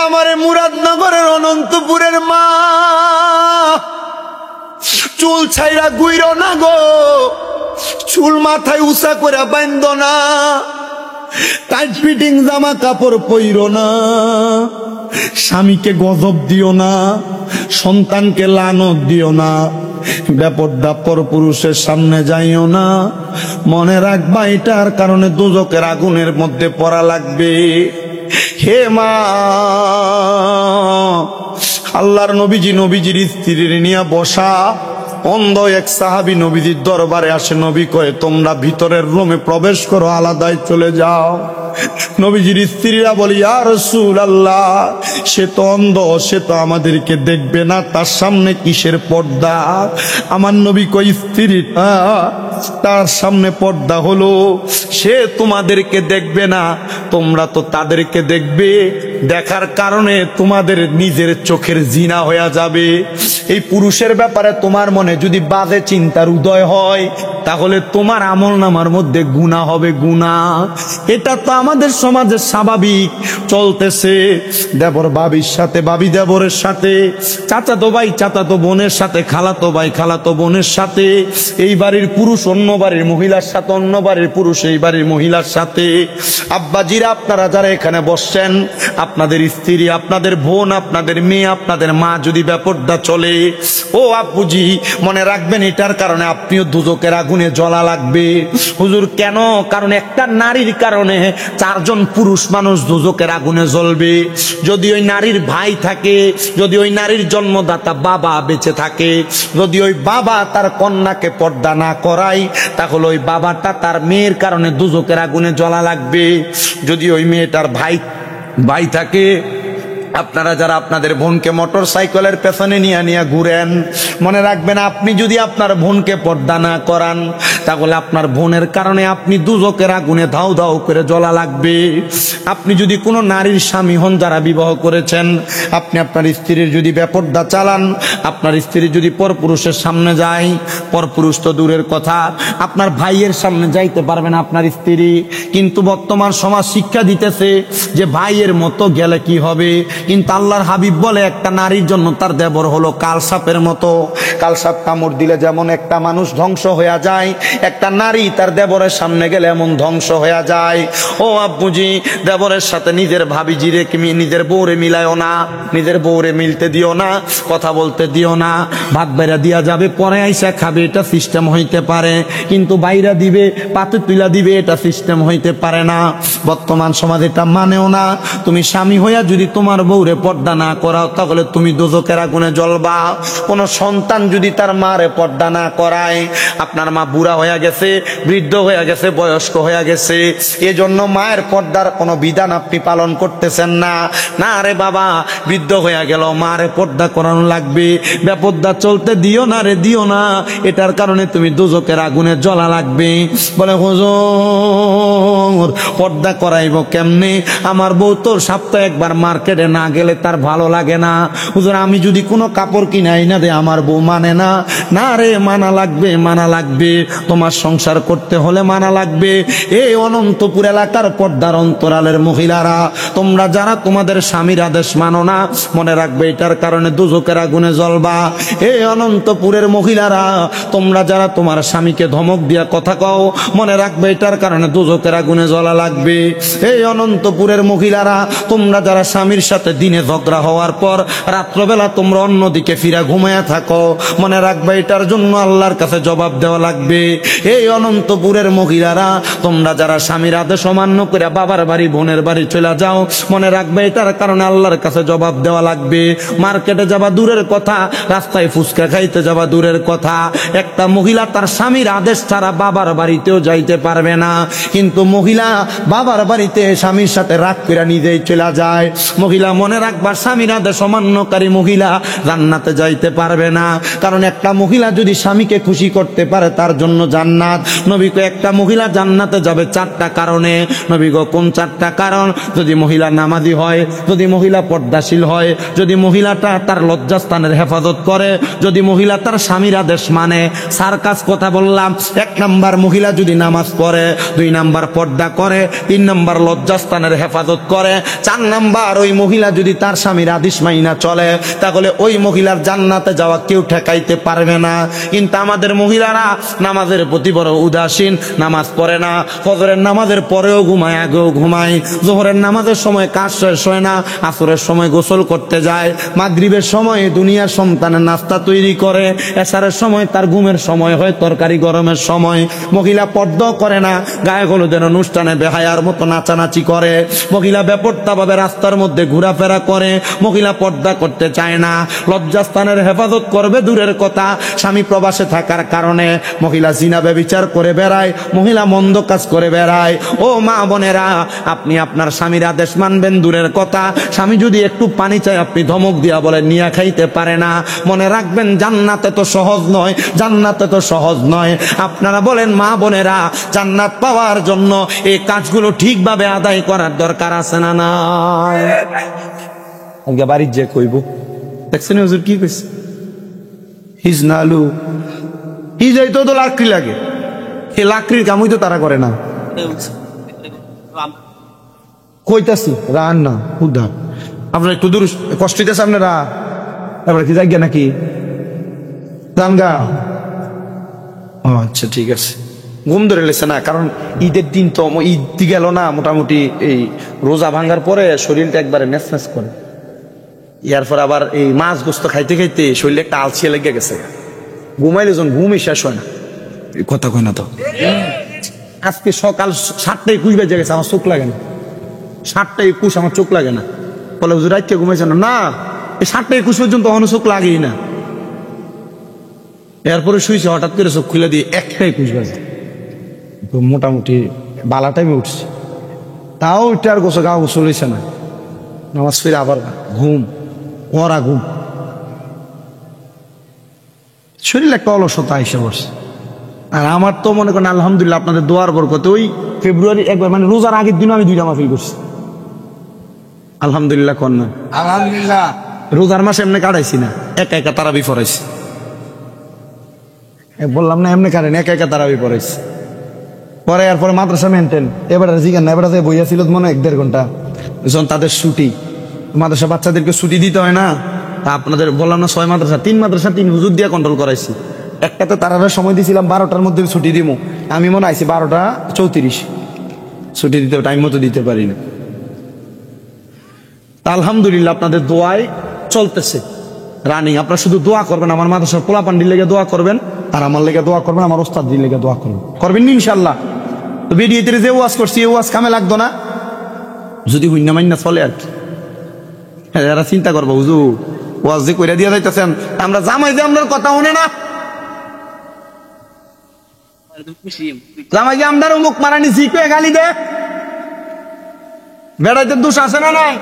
আমারে মুরাদনগরের অনন্তপুরের মা, চুল ছাইরা গুইর না গো, চুল মাথায় উঁচা করে বান্ধ না, টাইট ফিটিং জামা কাপড় পইর না, স্বামীকে গজব দিও না, সন্তানকে লানত দিও না, বেপরদা পরপুরুষের সামনে যাইও না। মনে রাখবা এটার কারণে দোজকের আগুনের মধ্যে পড়া লাগবে। হে মা, আল্লাহর নবীজির স্ত্রীর নিয়ে বসা অন্ধ এক সাহাবী নবীজির দরবারে আসে। নবী কয়ে তোমরা ভিতরের রুমে প্রবেশ করো, আলাদায় চলে যাও। নবীজির স্ত্রীরা বলি ইয়া রাসূলুল্লাহ, সে তো অন্ধ, সে তো আমাদেরকে দেখবে না, তার সামনে কিসের পর্দা? আমার নবী কই স্ত্রীটা, তার সামনে পর্দা হলো সে তোমাদেরকে দেখবে না, তোমরা তো তাদেরকে দেখবে। দেখার কারণে তোমাদের নিজের চোখের জিনা হয়ে যাবে। এই পুরুষের ব্যাপারে তোমার মনে যদি বাজে চিন্তার উদয় হয়, তাহলে তোমার আমলনামার মধ্যে গুনাহ হবে, গুনাহ। এটা তো আমাদের সমাজে স্বাভাবিক চলতেছে। দেবর বাবির সাথে, বাবি দেবরের সাথে, চাচাতো ভাই চাচাতো বোনের সাথে, খালাতো ভাই খালাতো বোনের সাথে, এই বাড়ির পুরুষ অন্য বাড়ির মহিলার সাথে, অন্য বাড়ির পুরুষ এই বাড়ির মহিলার সাথে। আব্বাজিরা আপনারা যারা এখানে বসছেন, আপনাদের স্ত্রী, আপনাদের বোন, আপনাদের মেয়ে, আপনাদের মা যদি বেপরদা চলে, ও আব্বুজি মনে রাখবেন এটার কারণে আপনিও দুজকের আগুনে জ্বলা লাগবে। হুজুর কেন? কারণ একটা নারীর কারণে 4 জন পুরুষ মানুষ দুজকের আগুনে জ্বলবে। যদি ওই নারীর ভাই থাকে, যদি ওই নারীর জন্মদাতা বাবা বেঁচে থাকে, যদি ওই বাবা তার কন্যাকে পর্দা না করায়, তাহলে ওই বাবাটা তার মেয়ের কারণে দুজকের আগুনে জ্বলা লাগবে। যদি ওই মেয়েটার ভাই থাকে, আপনারা যারা আপনাদের বোনকে মোটর সাইকেলের পেছনে নিয়ে ঘুরেন, মনে রাখবেন আপনি যদি আপনার বোনকে পর্দা না করান, তাহলে আপনার বোনের কারণে আপনি দুজকের আগুনে ধাউ ধাউ করে জ্বলা লাগবে। আপনি যদি কোনো নারীর স্বামী হন, যারা বিবাহ করেছেন, আপনি আপনার স্ত্রীর যদি বেপর্দা চালান, আপনার স্ত্রী যদি পরপুরুষের সামনে যায়, পরপুরুষ তো দূরের কথা, আপনার ভাইয়ের সামনে যাইতে পারবে না আপনার স্ত্রী। কিন্তু বর্তমান সমাজ শিক্ষা দিতেছে যে ভাইয়ের মতো গেলে কি হবে, কিন্তু আল্লাহর হাবিব বলে একটা নারীর জন্য তার দেবর হলো কালসাপের মতো। কালসাপ কামড় দিলে যেমন একটা মানুষ ধ্বংস হয়ে যায়, একটা নারী তার দেবরের সামনে গেলে এমন ধ্বংস হয়ে যায়। ও আব্বুজি, দেবরের সাথে নিজের ভাবিজিরে, নিজের বউরে মিলায়ও না, নিজের বউরে মিলতে দিও না, কথা বলতে দিও না। ভাত বাইরা দিয়া যাবে, পরে আইসা খাবে, এটা সিস্টেম হইতে পারে, কিন্তু বাইরা দিবে, পাতে তুলা দিবে, এটা সিস্টেম হইতে পারে না। বর্তমান সমাজ এটা মানেও না। তুমি স্বামী হইয়া যদি তোমার বউরে পর্দা না করাও, তাহলে তুমি দোজকের আগুনে জ্বলবা। কোন সন্তান যদি তার মারে পর্দা না করায়, আপনার মা বুড়া হয়ে গেছে, বৃদ্ধ হয়ে গেছে, বয়স্ক হয়ে গেছে, এজন্য মায়ের পর্দার কোনো বিধান আপনি পালন করতেছেন না। না রে বাবা, বৃদ্ধ হয়ে গেল, মারে পর্দা করানো লাগবে। বেপর্দা চলতে দিও না রে, দিও না, এটার কারণে তুমি দোজকের আগুনে জ্বলা লাগবে। বলে হুজুর পর্দা করাইব কেমনে? আমার বউ তো সপ্তাহে একবার মার্কেটে না গেলে তার ভালো লাগে না। হুজুর আমি যদি কোনো কাপড় কিনাই না দে, আমার বউ মানে না। না রে, মানা লাগবে, মানা লাগবে, তোমার সংসার করতে হলে মানা লাগবে। এই অনন্তপুর এলাকার পর্দার অন্তরালের মহিলারা, তোমরা যারা তোমাদের স্বামীর আদেশ মানো না, মনে রাখবে এটার কারণে দুজকের আগুনে জ্বলবা। এই অনন্তপুরের মহিলারা, তোমরা যারা তোমার স্বামীকে ধমক দিয়া কথা কও, মনে রাখবে এটার কারণে দুজকের আগুনে জ্বলা লাগবে। এই অনন্তপুরের মহিলারা, তোমরা যারা স্বামীর সাথে দিনে ঝগড়া হওয়ার পর রাত্রবেলা তোমরা অন্যদিকে ফিরা ঘুমায়া থাকো, মনে রাখবে এটার জন্য আল্লাহর কাছে জবাব দেওয়া লাগবে। এই অনন্তপুরের মহিলারা, তোমরা যারা স্বামীর আদেশ অমান্য করে বাবার বাড়ি বোনের বাড়ি চলে যাও, মনে রাখবে এটার কারণে আল্লাহর কাছে জবাব দেওয়া লাগবে। মার্কেটে যাবা দূরের কথা, রাস্তায় ফুচকা খাইতে যাবা দূরের কথা। একটা মহিলা তার স্বামীর আদেশ ছাড়া বাবার বাড়িতেও যাইতে পারবে না, কিন্তু মহিলা বাবার বাড়িতে স্বামীর সাথে রাগ করে নিজেই চলে যায়। মহিলা মনে রাখবার, স্বামীর আদেশ অমান্যকারী মহিলা জান্নাতে যাইতে পারবে না। কারণ একটা মহিলা যদি স্বামীকে খুশি করতে পারে, তার জন্য জান্নাত। নবী কো একটা মহিলা জান্নাতে যাবে 4টা কারণে। নবী গো কোন 4টা কারণ? যদি মহিলা নামাজি হয়, যদি মহিলা পর্দাশীল হয়, যদি মহিলাটা তার লজ্জাস্থানের হেফাজত করে, যদি মহিলা তার স্বামীর আদেশ মানে। সার্কাস কথা বললাম। 1 নাম্বার মহিলা যদি নামাজ পড়ে, 2 নাম্বার পর্দা করে, 3 নাম্বার লজ্জাস্থানের হেফাজত করে, 4 নাম্বার ওই মহিলা মহিলা যদি তার স্বামীর আদেশ মাইনা চলে তাহলে ওই মহিলার জান্নাতে যাওয়া কেউ ঠেকাইতে পারবে না। কিন্তু আমাদের মহিলারা নামাজের প্রতি বড় উদাসীন, নামাজ পড়ে না, ফজরের নামাজের পরেও ঘুমায়, আগেও ঘুমায়, জোহরের নামাজের সময় কাজ শেষ হয় না, আসরের সময় গোসল করতে যায়, মাগরিবের সময় দুনিয়ার সন্তানের নাস্তা তৈরি করে, এশারের সময় তার ঘুমের সময় হয়, তরকারি গরমের সময়। মহিলা পর্দা করে না, গায়ে হলুদের অনুষ্ঠানে বেহায়ার মতো নাচানাচি করে, মহিলা বেপরোয়া রাস্তার মধ্যে ঘোরাফেরা করে, মহিলা পর্দা করতে চায় না, লজ্জাস্থানের হেফাজত করবে দূরের কথা, স্বামী প্রবাসে থাকার কারণে মহিলা জিনা ব্যভিচার করে বেড়ায়, মহিলা মন্দ কাজ করে বেড়ায়। ও মা বোনেরা, আপনি আপনার স্বামীর আদেশ মানবেন দূরের কথা, স্বামী যদি একটু পানি চায় আপনি ধমক দিয়া বলে নিয়ে খাইতে পারে না। মনে রাখবেন জান্নাতে তো সহজ নয়, জান্নাতে তো সহজ নয়। আপনারা বলেন মা বোনেরা, জান্নাত পাওয়ার জন্য এই কাজগুলো ঠিকভাবে আদায় করার দরকার আছে না নাই? আজকে বাড়ির যে কইব দেখছেন হুজুর কি কইছে, হিজনালু হিজাইতো তো লাকড়ি লাগে, এই লাকড়ির কামই তো তারা করে না। কইতাছি রান না হুদা, আপনার একটু দূর কষ্ট হইতেছে আপনারা, এবার কি যাই নাকি রানগা? আচ্ছা ঠিক আছে, ঘুম ধরে লেছে না, কারণ ঈদের দিন তো, ঈদ গেল না, মোটামুটি এই রোজা ভাঙ্গার পরে শরীরটা একবারে মেসমেস করে, এরপর আবার এই মাছ গোস্ত খাইতে খাইতে শরীরে একটা আলসিয়া লেগে গেছে, ঘুমাইলে যখন ঘুমই শেষ হয় না। কথা কই না তো, আজকে সকাল 7টা 21 বেজে গেছে, আমার চোখ লাগে না, 7টা 21 আমার চোখ লাগে না। বলে হুজুর রাইতে ঘুমাইছে না? না, এই 7টা 21 পর্যন্ত কখনো চোখ লাগেই না। এরপরে শুয়েছে, হঠাৎ করে চোখ খুলে দিয়ে 1টা 21 বাজে, তো মোটামুটি বালা টাইমে উঠছে, তাও এটা আর গোসল গা গোসল হয়েছে না, নামাজ ফিরে আবার ঘুম, ওরা ঘুম, শরীর একটা অলসতা এসে বসে। আর আমার তো মনে করেন আলহামদুলিল্লাহ আপনাদের দোয়ার বরকতে ওই ফেব্রুয়ারি একবার মানে রোজার আগের দিনও আমি 2টা মাহফিল করছি, আলহামদুলিল্লাহ। কন্যা আলহামদুলিল্লাহ, রোজার মাসে এমনি কাটাইছি না, একা একা তারাবি পড়াইছি, বললাম না এমনি কাটেন, একা একা তারাবি পড়াইছি। পরে এরপরে মাদ্রাসা মেনটেন, এবার জিগান না, এবার বইয়া ছিল মনে হয় 1-1.5 ঘন্টা, যখন তাদের ছুটি, মাদ্রাসা বাচ্চাদেরকে ছুটি দিতে হয় না, তা আপনাদের বললাম না 6 মাদ্রাসা, 3 মাদ্রাসা 3 হুজুর দিয়ে কন্ট্রোল করাইছি। একটাতে তারা সময় দিয়েছিলাম 12টার মধ্যে ছুটি দিব, আমি মনে আইছি 12টা 34 ছুটি দিতে টাইম মতো দিতে পারি না। আলহামদুলিল্লাহ আপনাদের দোয়ায় চলতেছে রানিং। আপনারা শুধু দোয়া করবেন, আমার মাদ্রাসার পোলাপান্ডির লেগে দোয়া করবেন, আর আমার লেগে দোয়া করবেন, আমার ওস্তাদের লেগে দোয়া করবেন, করবেন ইনশাল্লাহ। তো বেরিয়েতে যে ওয়াজ করছি এই ওয়াজ কামে লাগতো না, যদি হুইন্না মাইন্না চলে আর কি। এরা চিন্তা করবো হুজুর ওয়াজ যে কইরা দিয়ে যাইতেছেন, আমরা জামাই যে আপনার কথা শুনে না, জামাই যে আমদার মুখ মারানি জিকে গালি দে, বেড়াইতে দোষ আছে না নাই?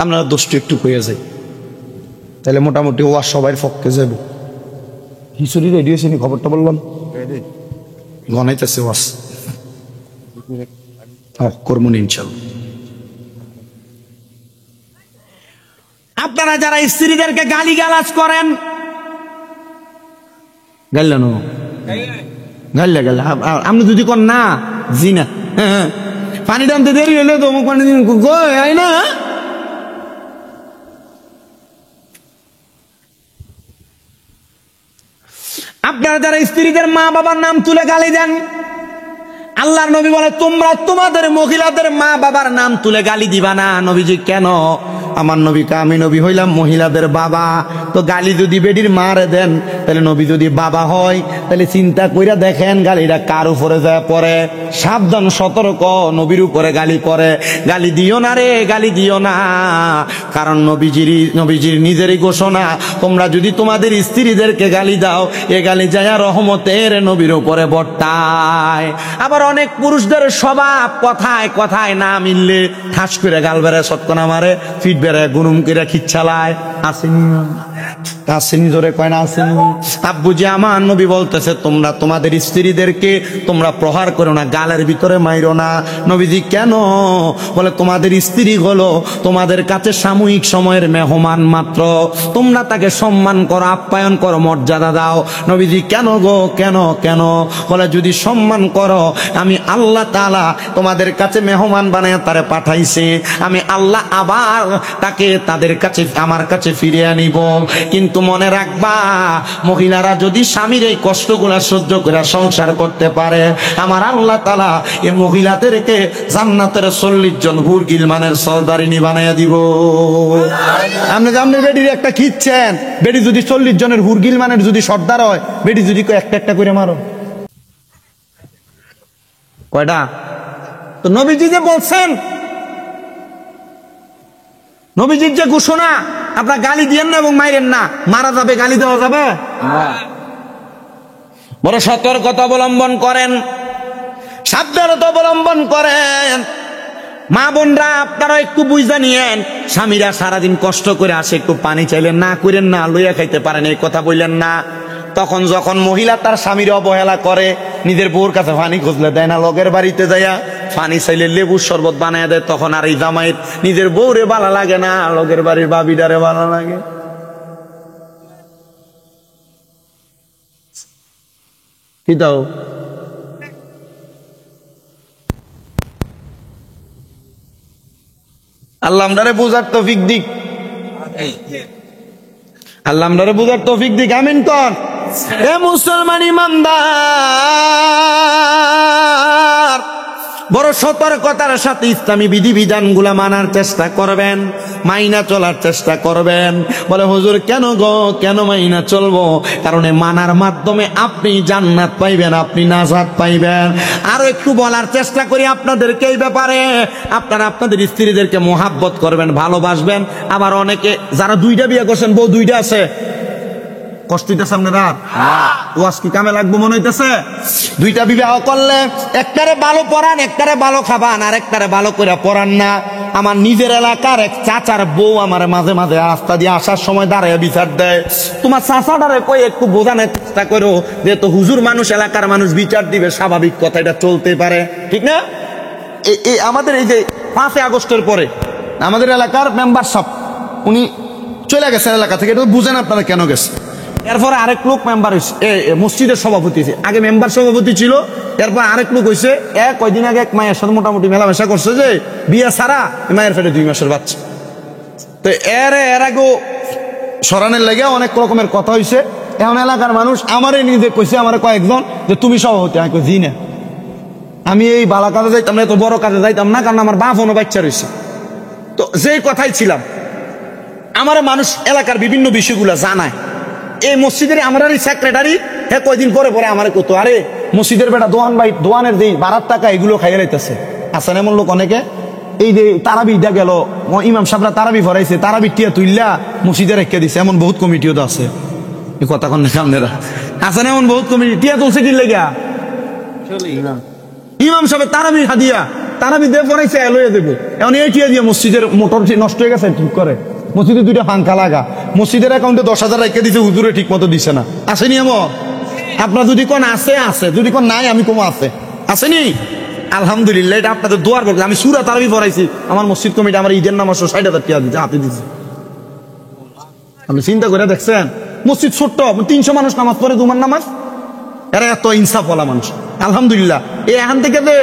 আপনারা দোষটা একটু কইয়া যাই, তাহলে মোটামুটি ওয়াজ সবাই পক্ষে যাব। হিসুরি রেডি হয়েছে নি? খবরটা বললাম গনাইতেছে ওয়াজ, করবো ইনশাল্লাহ। আপনারা যারা স্ত্রীদেরকে গালি গালাজ করেন, গাইলেন গাইলে গেলে আপনি যদি কন না জি না, পানি টানতে দেরি হলে তো অমুক পানি আই না, আপনারা যারা স্ত্রীদের মা বাবার নাম তুলে গালি দেন, আল্লাহর নবী বলে তোমরা তোমাদের মহিলাদের মা বাবার নাম তুলে গালি দিবা না। নবীজি কেন? আমার নবী আমি নবী হইলাম মহিলাদের বাবা, তো গালি যদি বেডির মারে দেন, তাহলে নবী যদি বাবা হয়, তাহলে চিন্তা কইরা দেখেন গালিটা কার উপরে যায় পড়ে। সাবধান, সতর্ক, নবীর উপরে গালি পড়ে। গালি দিও না রে, গালি দিও না, কারণ নবীজির নিজেরই ঘোষণা, তোমরা যদি তোমাদের স্ত্রীদেরকে গালি দাও, এ গালি যায় রহমতের নবীর উপরে বর্তায়। আবার অনেক পুরুষদের স্বভাব কথায় কথায় না মিললে ঠাস করে গাল বেড়ে সৎকনা মারে, ফিট বেড়ে গুনুম করে খিচ্ছালায়, আসেনি? আসেনি, জোরে কয় না আসেনি। আব্বুজি আমার নবী বলতেছে তোমরা তোমাদের স্ত্রীদেরকে তোমরা প্রহার করো না, গালের ভিতরে মাইরো না। নবীজি কেন? বলে তোমাদের স্ত্রী হলো তোমাদের কাছে সাময়িক সময়ের মেহমান মাত্র, তোমরা তাকে সম্মান করো, আপ্যায়ন করো, মর্যাদা দাও। নবীজি কেন গো, কেন কেন? বলে যদি সম্মান করো, আমি আল্লাহ তাআলা তোমাদের কাছে মেহমান বানায় তারে পাঠাইছে, আমি আল্লাহ আবার তাকে তাদের কাছে আমার কাছে ফিরিয়ে আনিব। কিন্তু মনে রাখবা, মহিলারা যদি স্বামীর এই কষ্টগুলা সহ্য করে সংসার করতে পারে, আমার আল্লাহ তাআলা এই মহিলাদেরকে জান্নাতের 40 জন হুর গিলমানের সর্দারিনী বানাইয়া দিব। আপনি আপনি বেডির একটা খিচ্ছেন, বেডি যদি 40 জনের হুর গিলমানের যদি সর্দার হয়, বেডি যদি একটা একটা করে মারো কয়টা? তো নবীজি যে বলছেন, নবীজির যে ঘোষণা, আপনার গালি দিয়েন না এবং মাইরেন না, মারা যাবে, গালি দেওয়া যাবে। বড় সতর্কতা অবলম্বন করেন, সাবধানতা অবলম্বন করেন। মা বোনরা আপনারা একটু বুঝা নিয়েন, স্বামীরা সারাদিন কষ্ট করে আসে, একটু পানি চাইলেন না, করেন না, লইয়া খাইতে পারেন, এই কথা বললেন না। তখন যখন মহিলা তার স্বামীর অবহেলা করে, নিজের বউর কাছে পানি খুঁজলে দেয় না, লগের বাড়িতে যাইয়া পানি চাইলে লেবুর শরবত বানায় দেয়, তখন আর এই জামাইয়ের নিজের বউরে ভালো লাগে না, লগের বাড়ির বাবিডারে ভালো লাগে। কি দাও? আল্লাহ আমরারে বুঝার তৌফিক দিক, আল্লাহ আমরারে বুঝার তৌফিক দিক। আমিন কর। এ মুসলমান ইমানদার, বড় সতর্কতার সাথে ইসলামী বিধিবিধান গুলা মানার চেষ্টা করবেন, মাইনা চলার চেষ্টা করবেন। বলে হুজুর কেন গো, কেন মাইনা চলবো? কারণ মানার মাধ্যমে আপনি জান্নাত পাইবেন, আপনি নাজাত পাইবেন। আরো একটু বলার চেষ্টা করি আপনাদেরকে এই ব্যাপারে, আপনারা আপনাদের স্ত্রীদেরকে মোহাব্বত করবেন, ভালোবাসবেন। আবার অনেকে যারা 2টা বিয়ে করছেন, বউ 2টা আছে, কষ্ট হইতেছে আপনারা? ওয়াজ কি কামে লাগবো মনে হইতেছে? 2টা বিবাহ করলে একটারে ভালো পড়ান, একটারে ভালো খাবান, আর একটারে ভালো করে পড়ান না। আমার নিজের এলাকার এক চাচার বউ আমার মাঝে মাঝে রাস্তা দিয়ে আসার সময় দাঁড়ায় বিচার দেয়, তোমার চাচাটারে কই একটু বোঝানোর চেষ্টা করো, যেহেতু হুজুর মানুষ, এলাকার মানুষ বিচার দিবে, স্বাভাবিক কথা, এটা চলতে পারে, ঠিক না? আমাদের এই যে 5 আগস্টের পরে আমাদের এলাকার মেম্বার সাহেব উনি চলে গেছেন এলাকা থেকে, এটা বুঝেন আপনারা কেন গেছে। এরপরে আরেক লোক মেম্বার হয়েছে, মসজিদের সভাপতি হয়েছে। আগে মেম্বার সভাপতি ছিল, এরপর আরেক লোক হয়েছে। কয়দিন আগে এক মায়ের সাথে মোটামুটি মেলামেশা করছে, যে বিয়ে ছাড়া মায়ের পেটে 2 মাসের বাচ্চা। তো এর আগেও সরানের লেগে অনেক রকমের কথা হয়েছে। এখন এলাকার মানুষ আমারে নিজে কইছে, আমার কয়েকজন, যে তুমি সভাপতি। আমি কই জি না, আমি এই বালা কাজে যাইতাম না, এত বড় কাজে যাইতাম না, কারণ আমার বাপ বাচ্চা রয়েছে। তো যে কথাই ছিলাম, আমার মানুষ এলাকার বিভিন্ন বিষয়গুলো জানায়। এই মসজিদের আমরা সেক্রেটারি, হ্যাঁ কয়দিন পরে পরে আমার কত, আরে মসজিদের বেটা দোয়ান ভাই, দোয়ানের যে 12 টাকা এগুলো খাইয়ে লাইতেছে। আসেন এমন লোক অনেকে, এই যে তারাবিটা গেল, ইমাম সাহেবরা তারাবি ভরাইছে, তারাবি টিয়া তুইলা মসজিদে রেখে দিছে, এমন বহুত কমিটিও তো আছে। এই কথা কন আপনারা, আসেন এমন বহুত কমিটি টিয়া তুলছে কি লেগা, ইমাম সাহেব তারাবি হাদিয়া, তারাবি দিয়ে ভরাইছে, লইয়া দেবো। এখন এই টিয়া দিয়ে মসজিদের মোটর নষ্ট হয়ে গেছে, ঠিক করে মসজিদে 2টা পাঙ্খা লাগা, মসজিদের অ্যাকাউন্টে 10,000 রেখে দিছে, হুজুরে ঠিক মতো দিছে না। আসেনি এমন? আপনার যদি কোন আছে আছে, যদি কোন নাই আমি কম আছে, আসেনি? আলহামদুলিল্লাহ, এটা আপনাদের দোয়ার বলতে আমি সূরা তারাবি পড়াইছি, আমার মসজিদ কমিটি আমার ঈদের নামাজ 60,000 টাকা দিচ্ছে, হাতে দিচ্ছে। আপনি চিন্তা করে দেখছেন, মসজিদ ছোট্ট, 300 মানুষ নামাজ পড়ে, জুমার নামাজ, এরা এত ইনসাফওয়ালা মানুষ। আলহামদুলিল্লাহ, এখান থেকে যে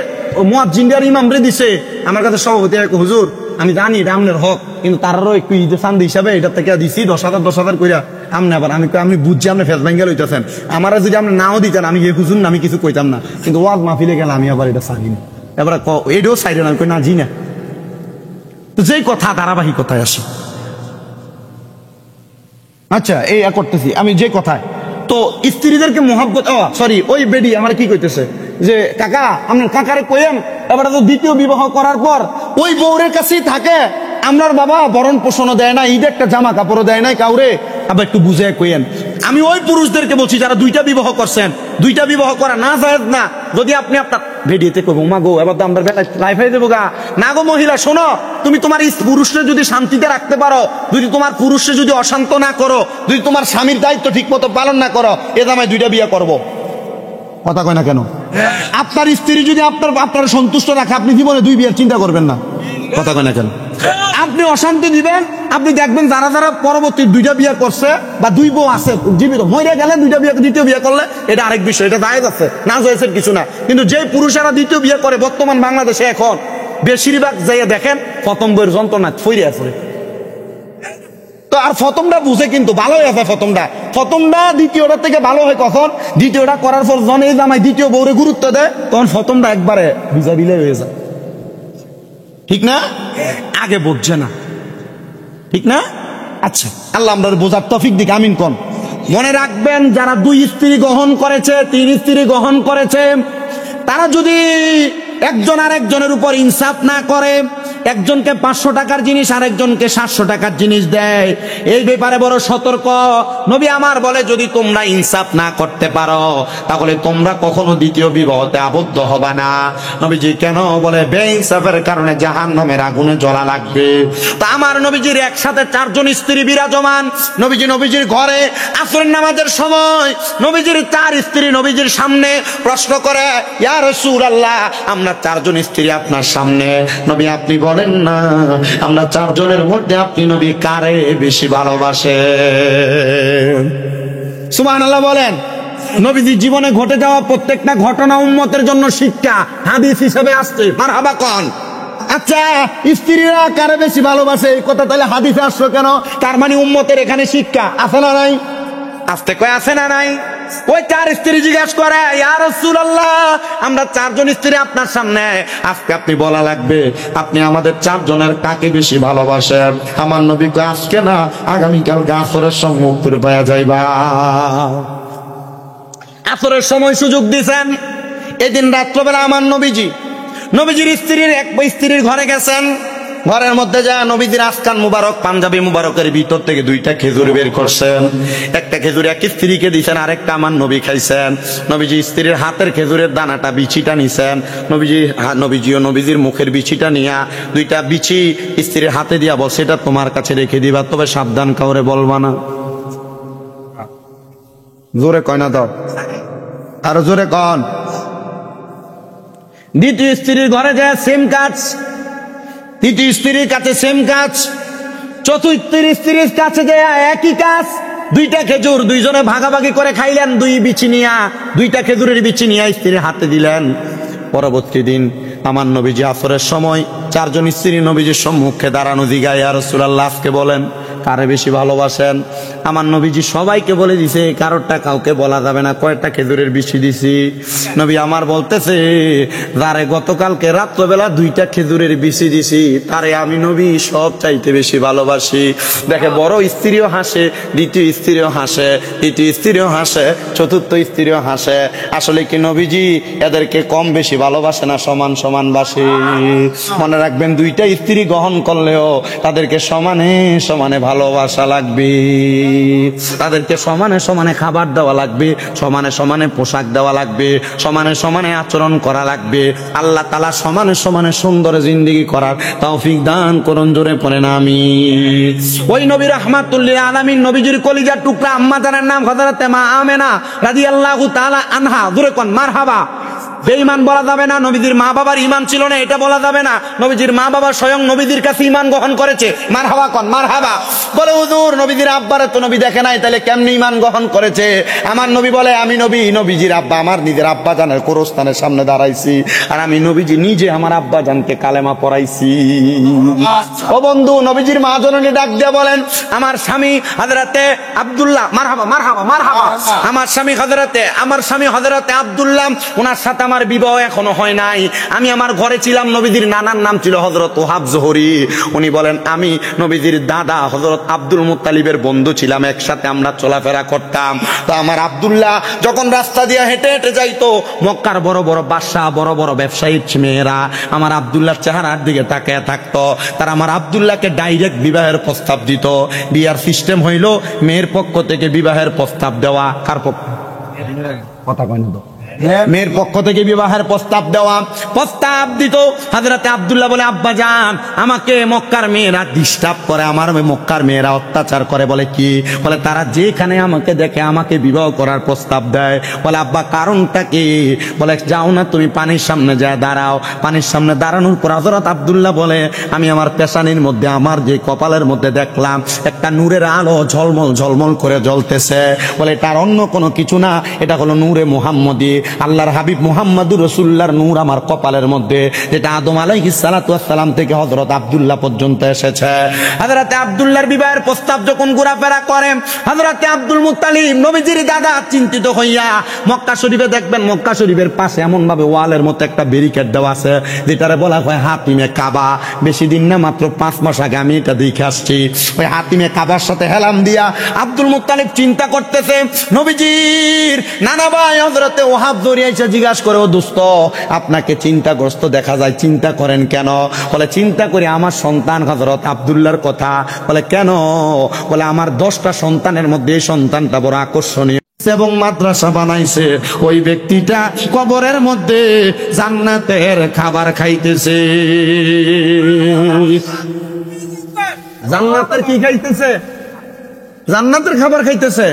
মুয়াজ্জিনদের ইমাম রে দিছে, আমার কাছে সভাপতি এক হুজুর, আমি জানি এটা আপনার হক, কিন্তু তারারও একটু ঈদের চান্দি হিসাবে এটা থেকে দিছি 10,000 কইরা। আমনে আবার আমি বুঝছি আপনি ফেস ব্যাঙ্গেল হইতেছেন, আমার যদি আপনি নাও দিতেন আমি বুঝুন না, আমি কিছু কইতাম না, কিন্তু ওয়াজ মাহফিলে গেলে আমি আবার এটা চাই না, এবার এটাও চাই না, কই না জি না। তো যেই কথা ধারাবাহিকতায় আসে, আচ্ছা এই করতেছি আমি যে কথায়, তো স্ত্রীদেরকে মোহাব্বত, সরি ওই বেডি আমার কি কইতেছে যে কাকা, আপনার কাকারে কইেন এবারে তো দ্বিতীয় বিবাহ করার পর ওই বউরের কাছেই থাকে, আমরার বাবা বরণ পোষণও দেয় না, ঈদে একটা জামা কাপড়ও দেয় নাই কাউরে, আবার একটু বুঝে কইেন। আমি ওই পুরুষদেরকে বলছি যারা 2টা বিবাহ করছেন, 2টা বিবাহ করা না জায়েজ না। যদি আপনি আপনার ভিডিওতে কবো মা গো এবার তো আমরা লাইফ হয়ে দেবো গা। না গো মহিলা শোনো, তুমি তোমার পুরুষকে যদি শান্তিতে রাখতে পারো, যদি তোমার পুরুষকে যদি অশান্ত না করো, যদি তোমার স্বামীর দায়িত্ব ঠিক মতো পালন না করো, এ দামায় 2টা বিয়ে করবো। কথা কয় না কেন? আপনার স্ত্রী যদি আপনার সন্তুষ্ট রাখে, আপনি জীবনে 2 বিয়ের চিন্তা করবেন না। কথা কয় না কেন? আপনি অশান্তি দিবেন, আপনি দেখবেন যারা যারা পরবর্তী 2টা বিয়ে করছে বা 2 বউ আছে জীবিত, মরে গেলে 2টা বিয়ে, 2য় বিয়ে করলে এটা আরেক বিষয়, এটা জায়েজ আছে, না জায়েজের কিছু না। কিন্তু যে পুরুষেরা 2য় বিয়ে করে বর্তমান বাংলাদেশে এখন বেশিরভাগ যাইয়া দেখেন প্রথম বইয়ের যন্ত্রণা ফইরে আছে। তো আর প্রথমটা বুঝে কিন্তু ভালোই আছে, প্রথমটা দ্বিতীয়টা থেকে ভালো হয় কখন? দ্বিতীয়টা করার পর যখন এই জামাই 2য় বউরে গুরুত্ব দেয়, তখন প্রথমটা একবারে ভিজা বিলে হয়ে যায়। ঠিক না? আগে বুঝছে না, ঠিক না? আচ্ছা, আল্লাহ আমরা বোঝার তৌফিক দিক, আমিন কোন। মনে রাখবেন, যারা 2 স্ত্রী গ্রহণ করেছে, 3 স্ত্রী গ্রহণ করেছে, তারা যদি একজন আরেকজনের উপর ইনসাফ না করে, একজনকে 500 টাকার জিনিস আরেকজনকে 700 টাকার জিনিস দেয়, এই ব্যাপারে বড় সতর্ক। নবী আমার বলে, যদি তোমরা ইনসাফ না করতে পারো তাহলে তোমরা কখনো 2য় বিবাহতে আবদ্ধ হবে না। নবীজি কেন বলে? বেইনসাফের কারণে জাহান্নামের আগুনে জ্বলা লাগবে। তা আমার নবীজির একসাথে 4 জন স্ত্রী বিরাজমান। নবীজির ঘরে আসরের নামাজের সময় নবীজির 4 স্ত্রী নবীজির সামনে প্রশ্ন করে, ইয়া রাসূলুল্লাহ, আমরা 4 জন স্ত্রী আপনার সামনে, নবী আপনি বলেন না আমরা 4 জনের মধ্যে আপনি নবী কারে বেশি ভালোবাসেন? সুবহানাল্লাহ বলেন। নবীজির জীবনে ঘটে যাওয়া প্রত্যেকটা ঘটনা উম্মতের জন্য শিক্ষা, হাদিস হিসেবে আসছে। মারহাবা কোন। আচ্ছা, স্ত্রীরা কারে বেশি ভালোবাসে এই কথা তাহলে হাদিসে আসলো কেন? তার মানে উম্মতের এখানে শিক্ষা আছে না নাই? আসতে কয় আছে না নাই? ওই 4 স্ত্রী জিজ্ঞাসা করে, ইয়া রাসূলুল্লাহ, আমরা 4 জন স্ত্রী আপনার সামনে, আজকে আপনি বলা লাগবে আপনি আমাদের 4 জনের কাকে বেশি ভালোবাসেন। আমার নবী কয়, আজকে না, আগামীকাল আসরের সময় উত্তর পাওয়া যাইবা। আসরের সময় সুযোগ দিয়েছেন। এদিন রাত্রবেলা আমার নবীজির স্ত্রীর ঘরে গেছেন। ঘরের মধ্যে যা নবীজির আসকান মুবারক, পাঞ্জাবি মুবারকের ভিতর থেকে 2টা খেজুর বের করছেন। একটা খেজুর এক স্ত্রীকে দিয়েছেন, আরেকটা আমার নবী খাইছেন। নবীজি স্ত্রীর হাতের খেজুরের দানাটা, বিচিটা নিছেন। নবীজির মুখের বিচিটা নিয়া 2টা বিচি স্ত্রীর হাতে দিয়া বলছে, এটা তোমার কাছে রেখে দিবা, তবে সাবধান, কাউরে বলবা না। জোরে কয় না দাও, আরো জোরে কন। দ্বিতীয় স্ত্রীর ঘরে যায় সেম কাজ, তৃতীয় স্ত্রীর কাছে সেম কাজ, চতুর্থ স্ত্রীর কাছে যায় একই কাজ। 2টা খেজুর 2 জনে ভাগাভাগি করে খাইলেন, 2টা খেজুরের বিচি নিয়ে স্ত্রীর হাতে দিলেন। পরবর্তী দিন আমার নবীজি আসরের সময় 4 জন স্ত্রী নবীজির সম্মুখে দাঁড়ানো, জিগায়, ইয়া রাসূলুল্লাহ, আজকে বলেন কারে বেশি ভালোবাসেন? আমার নবীজি সবাইকে বলে দিছে, কারোরটা কাউকে বলা যাবে না কয়টা খেজুরের বিচি দিছি। নবী আমার বলতেছে, যারে গতকালকে রাত্রবেলা 2টা খেজুরের বিচি দিছি, তারে আমি নবী সব চাইতে বেশি ভালোবাসি। দেখে বড় স্ত্রীও হাসে, দ্বিতীয় স্ত্রীও হাসে, তৃতীয় স্ত্রীও হাসে, চতুর্থ স্ত্রীও হাসে। আসলে কি নবীজি এদেরকে কম বেশি ভালোবাসে না সমান সমান বাসে? মনে রাখবেন, 2টা স্ত্রী গ্রহণ করলেও তাদেরকে সমানে সমানে ভালোবাসা লাগবে, তাদেরকে সমানে সমানে খাবার দেওয়া লাগবে, সমানে সমানে পোশাক দেওয়া লাগবে, সমানে সমানে আচরণ করা লাগবে। আল্লাহ তাআলা সমানে সমানে সুন্দর জিন্দেগি করার তৌফিক দান করুন। জোরে পড়েন আমিন। ওই নবী রাহমাতুল লিল আলামিন, নবীজির কলিজার টুকরা আম্মা জানের নাম হযরতে মা আমেনা রাদিয়াল্লাহু তাআলা আনহা। জোরে কোন মারহাবা। বেঈমান বলা যাবে না, নবীজির মা বাবার ঈমান ছিল না এটা বলা যাবে না। নবীজির মা বাবা স্বয়ং নবীজির কাছে ঈমান গ্রহণ করেছে। মারহাবা কোন, মারহাবা। বলে হুজুর, নবীজির আব্বারে তো নবী দেখে নাই, তাহলে কেমনে ঈমান গ্রহণ করেছে? আমার নবী বলে, আমি নবীজির আব্বা আমার নিজের আব্বা জানের কোরস্থানের সামনে দাঁড়াইছি, আর আমি নবীজি নিজে আমার আব্বা জানকে কালেমা পড়াইছি। ও বন্ধু, নবীজির মা জননী ডাক দিয়ে বলেন, আমার স্বামী হযরতে আব্দুল্লাহ, মারহাবা মারহাবা মারহাবা, আমার স্বামী হযরতে আব্দুল্লাহ, ওনার সাথে আমার বিবাহ এখনো হয় নাই। আমি আমার ঘরে ছিলাম, নবীজির নানার নাম ছিল হযরত ওহাব জোহরি। উনি বলেন, আমি নবীজির দাদা হযরত আব্দুল মুত্তালিবের বন্ধু ছিলাম, একসাথে আমরা চলাফেরা করতাম। তো আমার আব্দুল্লাহ যখন রাস্তা দিয়ে হেঁটে হেঁটে যাইতো, মক্কার বড় বড় বাদশা, বড় বড় ব্যবসায়ীর মেয়েরা আমার আব্দুল্লাহর চেহারার দিকে তাকিয়ে থাকতো। তারা আমার আব্দুল্লাহকে ডাইরেক্ট বিবাহের প্রস্তাব দিত। বিয়ার সিস্টেম হইল, মেয়ের পক্ষ থেকে বিবাহের প্রস্তাব দেওয়া। কার পক্ষ? কথা কয় না তো। মেয়ের পক্ষ থেকে বিবাহের প্রস্তাব দেওয়া, প্রস্তাব দিত। হযরতে আব্দুল্লাহ বলে, আব্বা জান, আমাকে মক্কার মেয়েরা ডিস্টার্ব করে, আমার মক্কার মেয়েরা অত্যাচার করে। বলে কি? বলে তারা যেখানে আমাকে দেখে আমাকে বিবাহ করার প্রস্তাব দেয়। বলে আব্বা কারণটা কি? বলে যাও না তুমি পানির সামনে যায় দাঁড়াও। পানির সামনে দাঁড়ানোর পর হযরত আব্দুল্লাহ বলে, আমি আমার পেশানির মধ্যে, আমার যে কপালের মধ্যে দেখলাম একটা নূরের আলো ঝলমল ঝলমল করে জ্বলতেছে। বলে এটার অন্য কোনো কিছু না, এটা হলো নূরে মুহাম্মদী, আল্লাহর হাবিব মুহাম্মাদুর রাসূলুল্লাহর নূর আমার কপালের মধ্যে, যেটা আদম আলাইহিস সালাতু ওয়াস সালাম থেকে হযরত আব্দুল্লাহ পর্যন্ত এসেছে। হযরতে আব্দুল্লাহর বিবাহের প্রস্তাব যখন ঘোরাফেরা করে, হযরতে আব্দুল মুত্তালিব নবীজির দাদা চিন্তিত হইয়া, মক্কা শরীফে দেখবেন মক্কা শরীফের পাশে এমন ভাবে ওয়ালের মতো একটা ব্যারিকেড দেওয়া আছে, যেটারে বলা হয় হাতিমে কাবা। বেশি দিন না, মাত্র 5 মাস আগে আমি এটা দেখে আসছি। ওই হাতিমে কাবার সাথে হেলাম দিয়া আব্দুল মুত্তালিব চিন্তা করতেছে, নবীজির নানা ভাই হযরতে ওহাব দরিয়াইছে জিজ্ঞাসা করে, ও দোস্ত আপনাকে চিন্তাগ্রস্ত দেখা যায়, চিন্তা করেন কেন? বলে চিন্তা করি আমার সন্তান হযরত আব্দুল্লাহর কথা। বলে কেন? বলে আমার 10টা সন্তানের মধ্যে এই সন্তানটা বড় আকর্ষণীয় এবং মাদ্রাসা বানাইছে, ওই ব্যক্তিটা কবরের মধ্যে জান্নাতের খাবার খাইতেছে। জান্নাতের কি খাইতেছে? জান্নাতের খাবার খাইতেছে।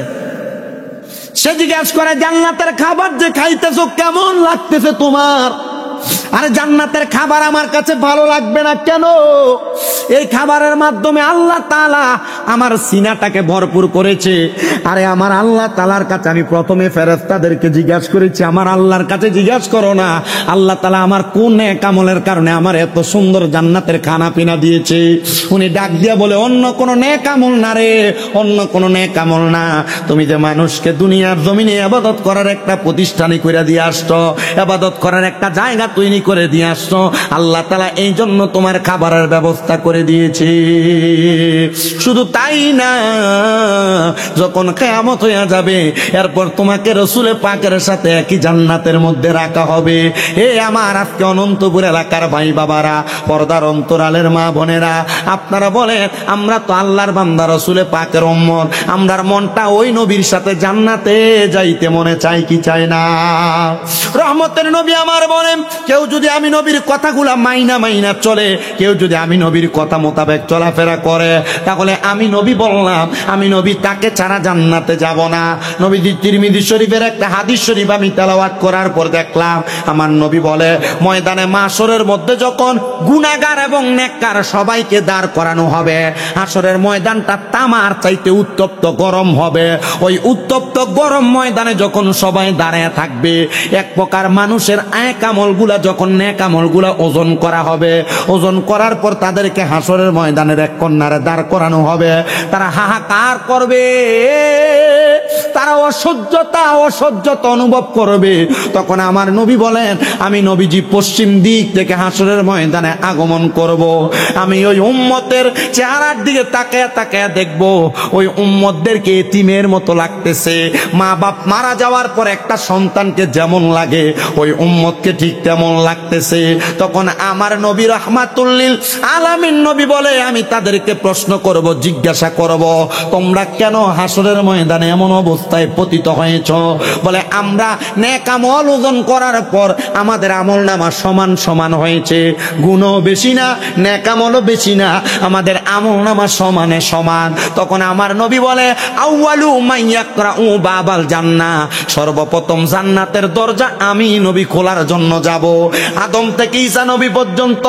সে জিজ্ঞাসা করে, জান্নাতের খাবার যে খাইতেছো কেমন লাগতেছে তোমার? আরে জান্নাতের খাবার আমার কাছে ভালো লাগবে না কেন? এই খাবারের মাধ্যমে আল্লাহ তাআলা আমার সিনাটাকে ভরপুর করেছে। আরে আমার আল্লাহ তাআলার কাছে আমি প্রথমে ফেরেশতাদেরকে জিজ্ঞাসা করেছি, আমার আল্লাহর কাছে জিজ্ঞাসা করো না আল্লাহ তাআলা আমার কোন নেক আমলের কারণে আমার এত সুন্দর জান্নাতের খানা পিনা দিয়েছে। উনি ডাক দিয়া বলে, অন্য কোন নেক আমল না রে, অন্য কোন নেক আমল না। তুমি যে মানুষকে দুনিয়ার জমিনে ইবাদত করার একটা প্রতিষ্ঠানে করে দিয়ে আসছো, ইবাদত করার একটা জায়গা তৈরি করে দিয়ে আসছো, আল্লাহ তাআলা এই জন্য তোমার খাবারের ব্যবস্থা করে দিয়েছে। শুধু তাই না, যখন কিয়ামত হয়ে যাবে এরপর তোমাকে রাসূলে পাকের সাথে একই জান্নাতের মধ্যে রাখা হবে। হে আমার আজকে অনন্তপুর এলাকার ভাই বাবারা, পর্দার অন্তরালের মা বোনেরা, আপনারা বলেন আমরা তো আল্লাহর বান্দা, রাসূলে পাকের উম্মত, আমরার মনটা ওই নবীর সাথে জান্নাতে যাইতে মনে চাই কি চায় না? রহমতের নবী আমার বলেন, কেউ যদি আমি নবীর কথাগুলা মাইনা চলে, কেউ যদি আমি নবীর কথা মোতাবেক চলাফেরা করে, তাহলে আমি নবী বললাম, আমি নবী তাকে ছাড়া জান্নাতে যাব না। নবীজি তিরমিজি শরীফের একটা হাদিস শরীফ আমি তেলাওয়াত করার পর দেখলাম, আমার নবী বলে, ময়দানে মাশরের মধ্যে যখন গুনাহগার এবং নেককার সবাইকে দাঁড় করানো হবে, হাশরের ময়দানটা তামার চাইতে উত্তপ্ত গরম হবে। ওই উত্তপ্ত গরম ময়দানে যখন সবাই দাঁড়ায় থাকবে, এক প্রকার মানুষের নেক আমলগুলা যখন নেক আমলগুলা ওজন করা হবে, ওজন করার পর তাদেরকে হাশরের ময়দানের এক কন্যারে দাঁড় করানো হবে। তারা হাহাকার করবে, তারা অসহ্যতা অনুভব করবে। তখন আমার নবী বলেন, আমি নবীজি পশ্চিম দিক থেকে হাশরের ময়দানে আগমন করব। আমি ওই উম্মতের চেহারার দিকে তাকায়া দেখব, ওই উম্মতদেরকে এতিমের মতো লাগতেছে। মা বাপ মারা যাওয়ার পর একটা সন্তানকে যেমন লাগে, ওই উম্মতকে ঠিক তেমন লাগতেছে। তখন আমার নবী রাহমাতুল লিল আলামিন নবী বলে, আমি তাদেরকে প্রশ্ন করব, জিজ্ঞাসা করব, তোমরা কেন হাশরের ময়দানে এমন অবস্থায় পতিত হয়েছ? বলে আমরা নেক আমল ওজন করার পর আমাদের আমলনামা সমান সমান হয়েছে, গুণও বেশি না, নেক আমলও বেশি না, আমাদের আমলনামা সমানে সমান। তখন আমার নবী বলে, আউয়ালু মাইয়াকরাউ বাবাল জান্নাহ, সর্বপ্রথম জান্নাতের দরজা আমি নবী খোলার জন্য যাব। আদম থেকে ঈসা নবী পর্যন্ত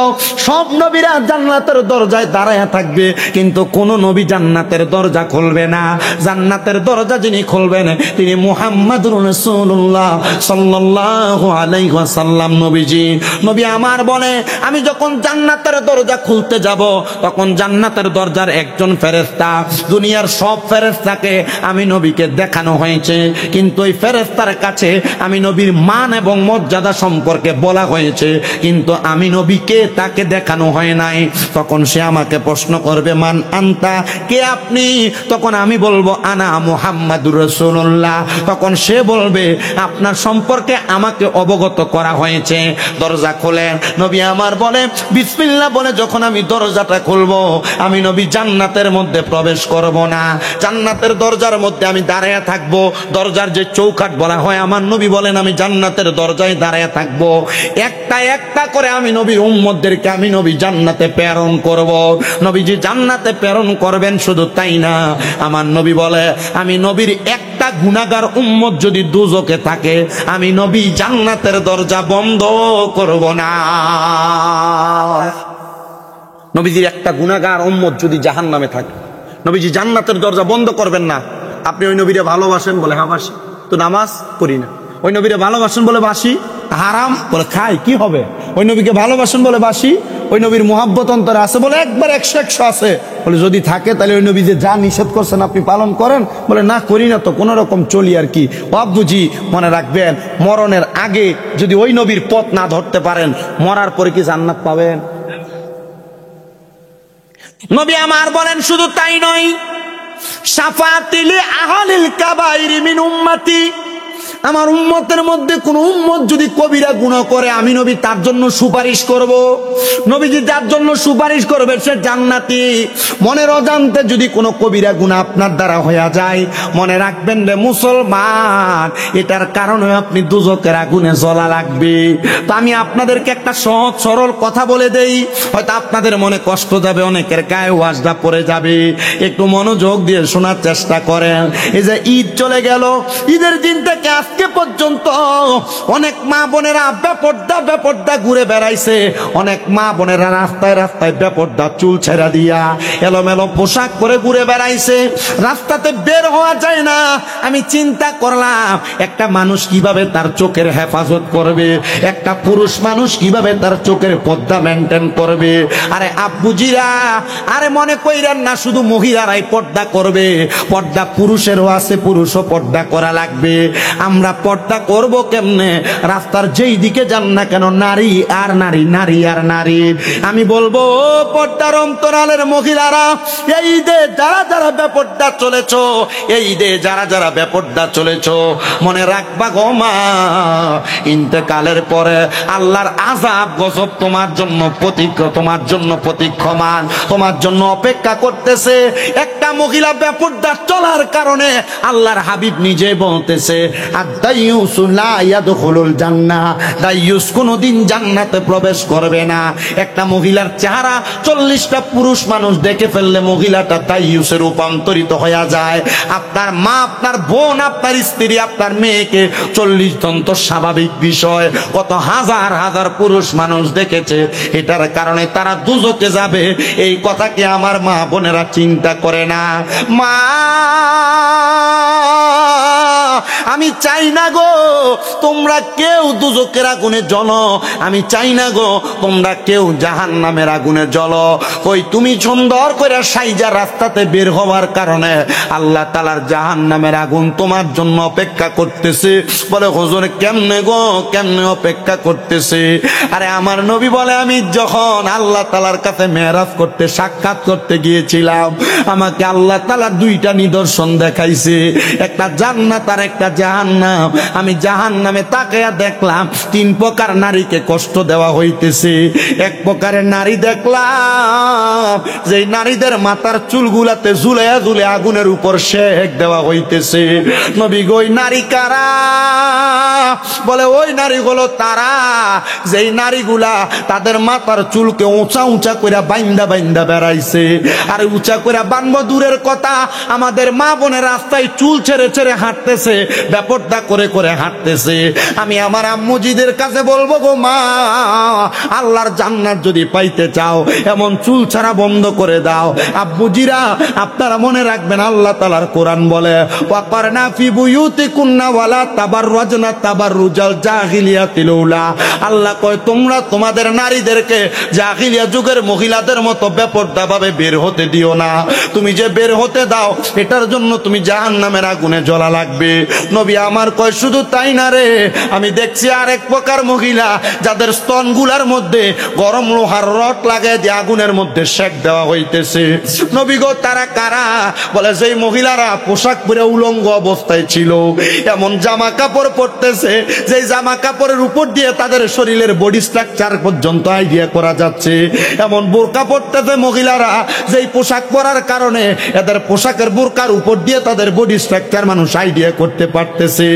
সব নবীরা জান্নাতের দরজায় দাঁড়ায় থাকবে, কিন্তু কোন নবী জান্নাতের দরজা খুলবে না। জান্নাতের দরজা যিনি খুলবেন তিনি মুহাম্মাদুর রাসূলুল্লাহ সাল্লাল্লাহু আলাইহি ওয়াসাল্লাম নবীজি। নবী আমার বলে, আমি যখন জান্নাতের দরজা খুলতে যাব, তখন জান্নাতের দরজার একজন ফেরেশতা, দুনিয়ার সব ফেরেশতাকে আমি নবীকে দেখানো হয়েছে, কিন্তু ওই ফেরেশতার কাছে আমি নবীর মান এবং মর্যাদা সম্পর্কে বলা হয়েছে, কিন্তু আমি নবীকে তাকে দেখানো হয় নাই। তখন সে আমাকে প্রশ্ন করবে, মান আনতা, কে আপনি? তখন আমি বলবো, আনা মুহাম্মাদুর রাসূলুল্লাহ। তখন সে বলবে আপনার সম্পর্কে আমাকে অবগত করা হয়েছে। দরজা খোলেন। নবী আমার বলে বিসমিল্লাহ বলে যখন আমি দরজাটা খুলবো, আমি নবী জান্নাতের মধ্যে প্রবেশ করব না, জান্নাতের দরজার মধ্যে আমি দাঁড়িয়ে থাকবো। দরজার যে চৌকাঠ বলা হয়, আমার নবী বলেন আমি জান্নাতের দরজায় দাঁড়িয়ে থাকবো। একটা একটা করে আমি নবীর উম্মতদেরকে আমি নবী জান্নাতে প্রেরণ করব। নবীজি জান্নাতে প্রেরণ করবেন। শুধু তাই না, আমার নবী বলে আমি নবীর একটা গুনাহগার উম্মত যদি দুজকে থাকে, আমি নবী জান্নাতের দরজা বন্ধ করব না। নবীজির একটা গুনাহগার উম্মত যদি জাহান্নামে থাকে, নবীজি জান্নাতের দরজা বন্ধ করবেন না। আপনি ওই নবীরে ভালোবাসেন বলে হ্যাঁ বাসি, তো নামাজ পড়ি না। ওই নবীরে ভালোবাসেন বলে বাসি, হারাম বলে খাই, কি হবে? ওই নবীকে ভালোবাসেন বলে বাসি, ওই নবীর মুহাব্বত অন্তরে আছে বলে একবার 100 আছে বলে যদি থাকে তাহলে ওই নবী যে যা নিষেধ করছেন আপনি পালন করেন বলে না করি না, তো কোনো রকম চলি আর কি। বাবুজি মনে রাখবেন, মরণের আগে যদি ওই নবীর পথ না ধরতে পারেন, মরার পরে কি জান্নাত পাবেন? নবী আমার বলেন শুধু তাই নয়, শাফাআতিল আহলিল কাবাইর মিন উম্মতি, আমার উম্মতের মধ্যে কোন উম্মত যদি কবিরা গুনাহ করে, আমি নবী তার জন্য সুপারিশ করব। নবীজি যার জন্য সুপারিশ করবে সে জান্নাতি। মনের অজান্তে যদি কোনো কবিরা গুনাহ আপনার দ্বারা হয়ে যায়, মনে রাখবেন রে মুসলমান, এটার কারণে আপনি দুজকের আগুনে জ্বলা লাগবে। তো আমি আপনাদেরকে একটা সহজ সরল কথা বলে দেই, হয়তো আপনাদের মনে কষ্ট যাবে, অনেকের গায়ে ওয়াজটা পড়ে যাবে, একটু মনোযোগ দিয়ে শোনার চেষ্টা করেন। এই যে ঈদ চলে গেল, ঈদের দিন থেকে আজকে পর্যন্ত অনেক মা বোনেরা বেপর্দা ঘুরে বেড়াইছে। অনেক মা বোনেরা রাস্তায় রাস্তায় বেপর্দা চুল ছেড়া দিয়া এলোমেলো পোশাক পরে ঘুরে বেড়াইছে। রাস্তাতে বের হওয়া যায় না। আমি চিন্তা করলাম একটা মানুষ কিভাবে তার চোখের হেফাজত করবে, একটা পুরুষ মানুষ কিভাবে তার চোখের পর্দা মেনটেন করবে। আরে আব্বুজিরা, আরে মনে কইরেন না শুধু মহিলারাই পর্দা করবে, পর্দা পুরুষেরও আছে, পুরুষও পর্দা করা লাগবে। আমরা পর্দা করব কেমনে? রাস্তার যেই দিকে যান না কেন নারী আর নারী, নারী আর নারী। আমি বলবো পর্দার অন্তরালের মহিলারা, এই ঈদে যারা যারা বেপর্দা চলেছ, এই ঈদে যারা যারা বেপর্দা চলেছ, মনে রাখবা গো মা, ইন্তেকালের পরে আল্লাহর আযাব গজব তোমার জন্য প্রতীক্ষমান, তোমার জন্য অপেক্ষা করতেছে। একটা মহিলা বেপর্দা চলার কারণে আল্লাহর হাবিব নিজে বলতেছে আদ-দাইয়ুসু লা ইয়াদখুলুল জান্নাহ, দাইয়ুস কোনদিন জান্নাতে প্রবেশ করবে না। একটা মহিলার চেহারা 40টা পুরুষ মানুষ দেখে ফেললে মহিলাটা দাইয়ুসে রূপান্তরিত হয়ে যায়। আপনার মা, আপনার বোন, আপনার স্ত্রী, আপনার মেয়েকে 40 জন তো স্বাভাবিক বিষয়, কত হাজার হাজার পুরুষ মানুষ দেখেছে, এটার কারণে তারা দুজকে যাবে। এই কথা কি আমার মা বোনেরা চিন্তা করে না? মা, আমি চাই না গো তোমরা কেউ দুজকের আগুনে জ্বলো, আমি চাই না গো তোমরা কেউ জাহান্নামের আগুনে জ্বলো। ওই তুমি সুন্দর করে সাইজা রাস্তাতে বের হওয়ার কারণে আল্লাহ তাআলার জাহান্নামের আগুন তোমার জন্য অপেক্ষা করতেছে। বলে হুজুর কেমনে গো, কেমনে অপেক্ষা করতেছে? আরে আমার নবী বলে আমি যখন আল্লাহ তাআলার কাছে মেরাজ করতে, সাক্ষাৎ করতে গিয়েছিলাম, আমাকে আল্লাহ তাআলা 2টা নিদর্শন দেখাইছে, একটা জান্নাত আর একটা জাহান্নাম। আমি জাহান্নামে তাকায়া দেখলাম 3 প্রকার নারীকে কষ্ট দেওয়া হইতেছে। এক প্রকারের নারী দেখলাম যে নারীদের মাথার চুলগুলাতে ঝুলাইয়া ঝুলে আগুনের উপর সেক দেওয়া হইতেছে। নবী গো ওই নারী কারা? বলে ওই নারীগুলো তারা যেই নারীগুলা তাদের মাথার চুলকে উঁচা উঁচা করে বাইন্দা বাইন্দা বেড়াইছে। আর উঁচা করে বানবো দূরের কথা, আমাদের মা বোনের রাস্তায় চুল ছেড়ে ছেড়ে হাঁটতেছে, বেপর্দা করে করে হাঁটতেছে। আমি আমার আম্মুজিদের কাছে বলবো গো মা, আল্লাহর জান্নাত যদি পাইতে চাও এমন চুল ছাড়া বন্ধ করে দাও। আব্বুজিরা আপনারা মনে রাখবেন, আল্লাহ তাআলার কোরআন বলে ওয়াকারনা ফি বুয়ুতিকুন্না ওয়ালা তাবাররাজনা তাবাররুজাল জাহিলিয়াতিল উলা। আল্লাহ কয় তোমরা তোমাদের নারীদেরকে জাহিলিয়া যুগের মহিলাদের মতো বেপর্দা ভাবে বের হতে দিও না। তুমি যে বের হতে দাও এটার জন্য তুমি জাহান্নামের আগুনে জ্বলা লাগবে। নবী আমার কয় শুধু তাই না রে, আমি দেখছি আরেক প্রকার মহিলা যাদের স্তনগুলার মধ্যে গরম লোহার রড লাগায় দিয়ে আগুনের মধ্যে সেক দেওয়া হইতেছে। নবী গো তারা কারা? বলে যেই মহিলারা পোশাক পরে উলঙ্গ অবস্থায় ছিল, এমন জামা কাপড় পরতেছে যেই জামা কাপড়ের উপর দিয়ে তাদের শরীরের বডি স্ট্রাকচার পর্যন্ত আইডিয়া করা যাচ্ছে, এমন বোরকা পরতেছে মহিলারা যেই পোশাক পরার কারণে এদের পোশাকের বোরকার উপর দিয়ে তাদের বডি স্ট্রাকচার মানুষ আইডিয়া করতে পারতেছে।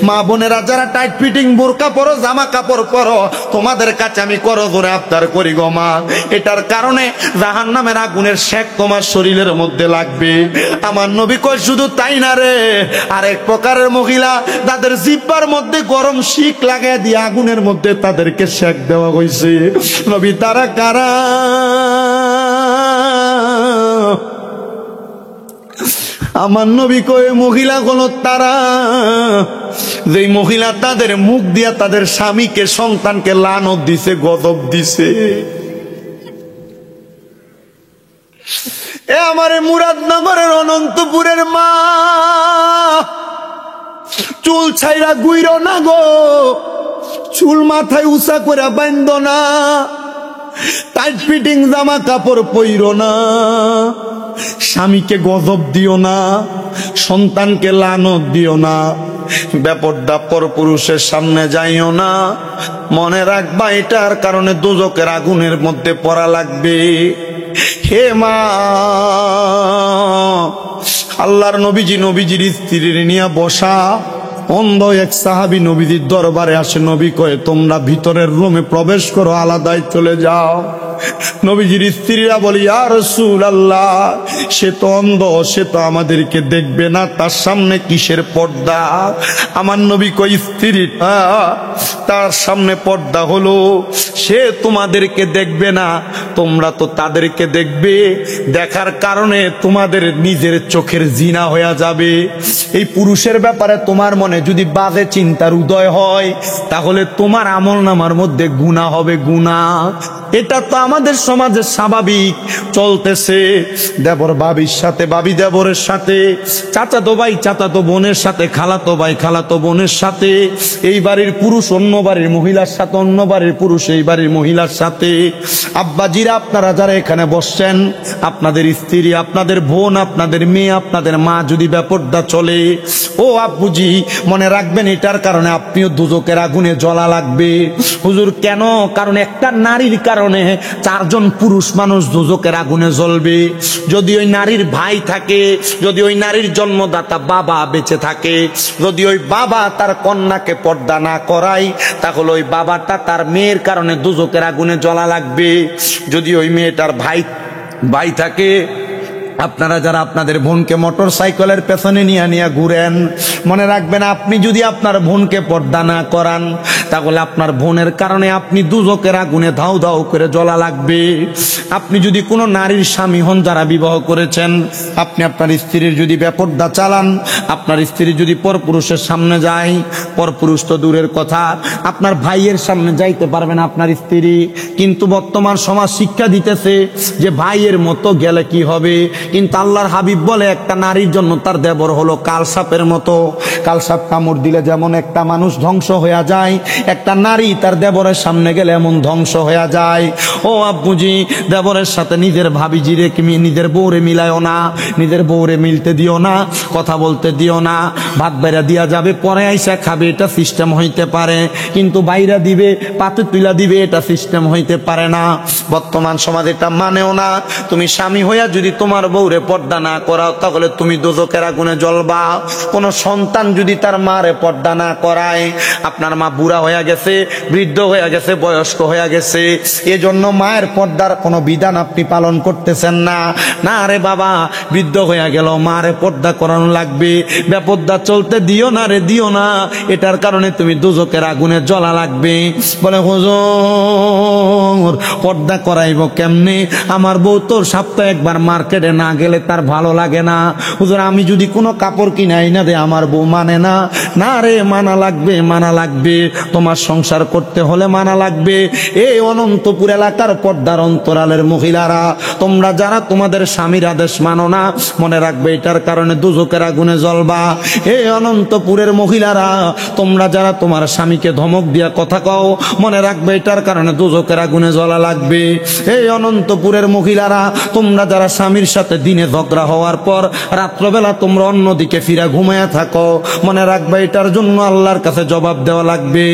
মা বোনেরা যারা টাইট ফিটিং বোরকা পরো, জামা কাপড় পরো, তোমাদের কাছে আমি করো জোরে আবদার করি গো মা, এটার কারণে জাহান্নামের আগুনের শেক তোমার শরীরের মধ্যে লাগবে। আমার নবী কয় শুধু তাই না রে, আরেক প্রকারের মহিলা তাদের জিহ্বার মধ্যে গরম শিক লাগায় দিয়ে আগুনের মধ্যে তাদেরকে শেক দেওয়া হয়েছে। নবী তারা কারা? আমার নবী কয় মহিলা গুলো তারা যে মহিলা তাদের মুখ দিয়া তাদের স্বামীকে সন্তানকে লানত দিছে, গজব দিছে। এ আমার মুরাদনগরের অনন্তপুরের মা, চুল ছাইরা গুইরো না গো, চুল মাথায় উঁচা করে বাঁধো না, টাইট ফিটিং জামা কাপড় পইরো না, স্বামীকে গজব দিও না, সন্তানকে লানত দিও না, বেপরদা পরপুরুষের সামনে যাইও না। মনে রাখবা এটার কারণে দোজকের আগুনের মধ্যে পড়া লাগবে। হে মা, আল্লাহর নবীজির স্ত্রীর নিয়ে বসা অন্ধ এক সাহাবী নবীজির দরবারে আসে। নবী কয়ে তোমরা ভিতরের রুমে প্রবেশ করো, আলাদায় চলে যাও। নবীজির স্ত্রীরা বলি ইয়া রাসূলুল্লাহ, সে তো অন্ধ, সে তো আমাদেরকে দেখবে না, তার সামনে কিসের পর্দা? আমার নবী কই স্ত্রীটা তার সামনে পর্দা হলো, সে তোমাদেরকে দেখবে না, তোমরা তো তাদেরকে দেখবে, দেখার কারণে তোমাদের নিজের চোখের জিনা হয়ে যাবে। এই পুরুষের ব্যাপারে তোমার মনে যদি বাজে চিন্তার উদয় হয়, তাহলে তোমার আমলনামার মধ্যে গুনাহ হবে, গুনাহ। এটা তো আমাদের সমাজে স্বাভাবিক চলতেছে। দেবর বাবির সাথে, বাবি দেবরের সাথে, চাচাতো ভাই চাচাতো বোনের সাথে, খালাতো ভাই খালাতো বোনের সাথে, এই বাড়ির পুরুষ অন্য বাড়ির মহিলার সাথে, অন্য বাড়ির পুরুষ এই বাড়ির মহিলার সাথে। আব্বাজিরা আপনারা যারা এখানে বসছেন, আপনাদের স্ত্রী, আপনাদের বোন, আপনাদের মেয়ে, আপনাদের মা যদি বেপরদা চলে, ও আব্বুজি মনে রাখবেন এটার কারণে আপনিও দুজকের আগুনে জ্বলা লাগবে। হুজুর কেন? কারণ একটা নারীর কারণে চারজন পুরুষ মানুষ দুজকের আগুনে জ্বলবে। যদি ওই নারীর ভাই থাকে, যদি ওই নারীর জন্মদাতা বাবা বেঁচে থাকে, যদি ওই বাবা তার কন্যাকে পর্দা না করায়, তাহলে ওই বাবাটা তার মেয়ের কারণে দুজকের আগুনে জ্বলা লাগবে। যদি ওই মেয়েটার ভাই থাকে, আপনারা যারা আপনাদের বোনকে মোটর সাইকেলের পেছনে নিয়ে ঘুরেন, মনে রাখবেন আপনি যদি আপনার বোনকে পর্দা না করান, তাহলে আপনার বোনের কারণে আপনি দুজকের আগুনে ধাউ ধাউ করে জ্বলা লাগবে। আপনি যদি কোনো নারীর স্বামী হন, যারা বিবাহ করেছেন, আপনি আপনার স্ত্রীর যদি বেপর্দা চালান, আপনার স্ত্রী যদি পরপুরুষের সামনে যায়, পরপুরুষ তো দূরের কথা, আপনার ভাইয়ের সামনে যাইতে পারবে না আপনার স্ত্রী। কিন্তু বর্তমান সমাজ শিক্ষা দিতেছে যে ভাইয়ের মতো গেলে কি হবে, কিন্তু আল্লাহর হাবিব বলে একটা নারীর জন্য তার দেবর হলো কালসাপের মতো। কালসাপ কামড় দিলে যেমন একটা মানুষ ধ্বংস হয়ে যায়, একটা নারী তার দেবরের সামনে গেলে এমন ধ্বংস হয়ে যায়। ও আব্বুজি, দেবরের সাথে নিজের ভাবিজিরে নিজের বউরে মিলায়ও না, নিজের বউরে মিলতে দিও না, কথা বলতে দিও না। ভাত বাইরা দিয়া যাবে, পরে আইসা খাবে, এটা সিস্টেম হইতে পারে, কিন্তু বাইরা দিবে, পাতে তুলা দিবে, এটা সিস্টেম হইতে পারে না। বর্তমান সমাজ এটা মানেও না। তুমি স্বামী হইয়া যদি তোমার বউরে পর্দা না করাও, তাহলে তুমি দোজকের আগুনে জ্বলবা। কোন সন্তান যদি তার মারে পর্দা না করায়, আপনার মা বুড়া হয়ে গেছে, বৃদ্ধ হয়ে গেছে, বয়স্ক হয়ে গেছে, এজন্য মায়ের পর্দার কোনো বিধান আপনি পালন করতেছেন না। না রে বাবা, বৃদ্ধ হয়ে গেল, মারে পর্দা করানো লাগবে, বেপর্দা চলতে দিও না রে, দিও না, এটার কারণে তুমি দোজকের আগুনে জ্বলা লাগবে। বলে হুজুর পর্দা করাইব কেমনে? আমার বউ তোর সপ্তাহে একবার মার্কেটে না না গেলে তার ভালো লাগে না। হুজুর আমি যদি কোনো কাপড় কিনাই না দে আমার বউ মানে না। না রে, মানা লাগবে, মানা লাগবে, তোমার সংসার করতে হলে মানা লাগবে। এই অনন্তপুর এলাকার পর্দার অন্তরালের মহিলারা, তোমরা যারা তোমাদের স্বামীর আদেশ মানো না, মনে রাখবে এটার কারণে দুজকের আগুনে জ্বলবা। এই অনন্তপুরের মহিলারা, তোমরা যারা তোমার স্বামীকে ধমক দিয়া কথা কও, মনে রাখবে এটার কারণে দুজকের আগুনে জ্বলা লাগবে। এই অনন্তপুরের মহিলারা, তোমরা যারা স্বামীর সাথে দিনে ঝগড়া হওয়ার পর রাত্রবেলা তোমরা অন্যদিকে ফিরা ঘুমায়া থাকো, মনে রাখবে এটার জন্য আল্লাহর কাছে জবাব দেওয়া লাগবে।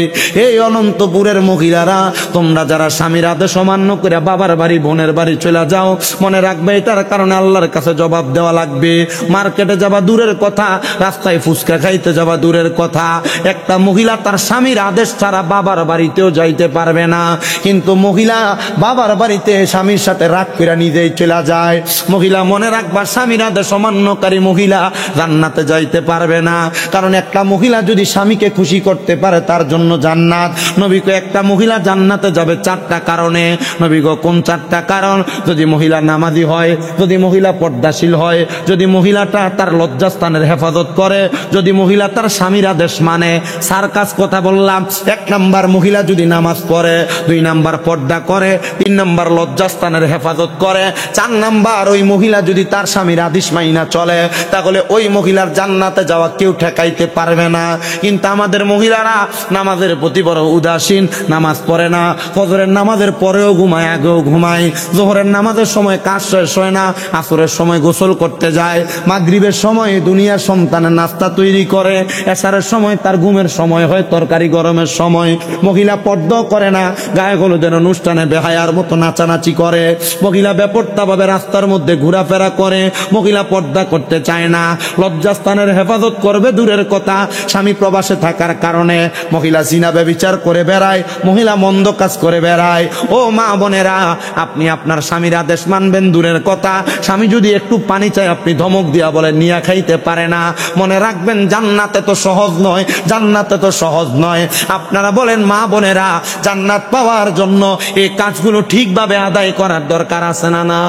এই অনন্তপুরের মহিলারা, তোমরা যারা স্বামীর আদেশ অমান্য করে বাবার বাড়ি বোনের বাড়ি চলে যাও, মনে রাখবে এটার কারণে আল্লাহর কাছে জবাব দেওয়া লাগবে। মার্কেটে যাবা দূরের কথা, রাস্তায় ফুচকা খাইতে যাবা দূরের কথা, একটা মহিলা তার স্বামীর আদেশ ছাড়া বাবার বাড়িতেও যাইতে পারবে না। কিন্তু মহিলা বাবার বাড়িতে স্বামীর সাথে রাগ করে নিজেই চলে যায়। মহিলা মনে রাখবা, স্বামীর আদেশ অমান্যকারী মহিলা জান্নাতে যাইতে পারবে না। কারণ একটা মহিলা যদি স্বামীকে খুশি করতে পারে তার জন্য জান্নাত। নবী কয় একটা মহিলা জান্নাতে যাবে 4টা কারণে। নবী গো কোন 4টা কারণ? যদি মহিলা নামাজি হয়, যদি মহিলা পর্দাশীল হয়, যদি মহিলাটা তার লজ্জাস্থানের হেফাজত করে, যদি মহিলা তার স্বামীর আদেশ মানে। সার্কাস কথা বললাম। 1 নাম্বার মহিলা যদি নামাজ পড়ে, 2 নাম্বার পর্দা করে, 3 নাম্বার লজ্জাস্থানের হেফাজত করে, 4 নাম্বার ওই মহিলা যদি তার স্বামীর আদেশ মাইনা চলে, তাহলে ওই মহিলার জান্নাতে যাওয়া কেউ ঠেকাইতে পারবে না। কিন্তু আমাদের মহিলারা নামাজের প্রতি বড় উদাসীন, নামাজ পড়ে না, ফজরের নামাজের পরেও ঘুমায়, আগেও ঘুমায়, জোহরের নামাজের সময় কাজ শেষ হয় না, আসরের সময় গোসল করতে যায়, মাগরিবের সময় দুনিয়ার সন্তানের নাস্তা তৈরি করে, এশারের সময় তার ঘুমের সময় হয়, তরকারি গরমের সময়। মহিলা পর্দা করে না, গায়ে হলুদের অনুষ্ঠানে বেহায়ার মতো নাচানাচি করে, মহিলা বেপরতা ভাবে রাস্তার মধ্যে ঘোরাফেরা করে, মহিলা পর্দা করতে চায় না, লজ্জাস্থানের হেফাজত করবে দূরের কথা, স্বামী প্রবাসে থাকার কারণে মহিলা জিনা ব্যভিচার করে বেড়ায়, মহিলা মন্দ কাজ করে বেড়ায়। ও মা বোনেরা, আপনি আপনার স্বামীর আদেশ মানবেন দূরের কথা, স্বামী যদি একটু পানি চায় আপনি ধমক দিয়া বলে নিয়া খাইতে পারে না, মনে রাখবেন জান্নাতে তো সহজ নয়, জান্নাতে তো সহজ নয়। আপনারা বলেন মা বোনেরা, জান্নাত পাওয়ার জন্য এই কাজগুলো ঠিকভাবে আদায় করার দরকার আছে না? না,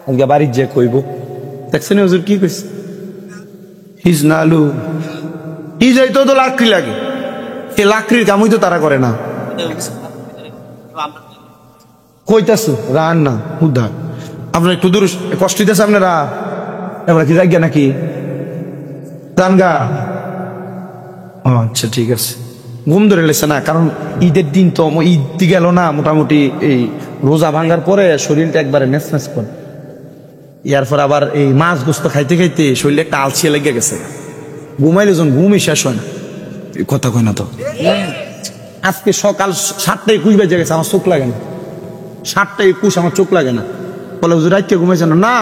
আজকে বাড়ির যে কইব দেখছেন হুজুর কি কইছে, হিজনালু কি যাইতো তো লাকড়ি লাগে, এই লাকড়ির কামই তো তারা করে না। কইতাছ রান না উদ্ধার, আপনার একটু দূর কষ্ট দিতেছে আপনারা, এবার কি যাই নাকি রানগা? আচ্ছা ঠিক আছে, ঘুম ধরে লেছে না, কারণ ঈদের দিন তো, ঈদ গেল না, মোটামুটি এই রোজা ভাঙ্গার পরে শরীরটা একবারে নেস করে, এরপর আবার এই মাছ গোস্ত খাইতে খাইতে শরীরে একটা আলসিয়া লেগে গেছে, ঘুমাইলে যখন ঘুমই শেষ হয় না, কথা কয় না তো। আজকে সকাল 7টা 21 বেজে গেছে, আমার চোখ লাগে না, 7টা 21 আমার চোখ লাগে না। বলে হুজুর রাইতে ঘুমাইছে না? না,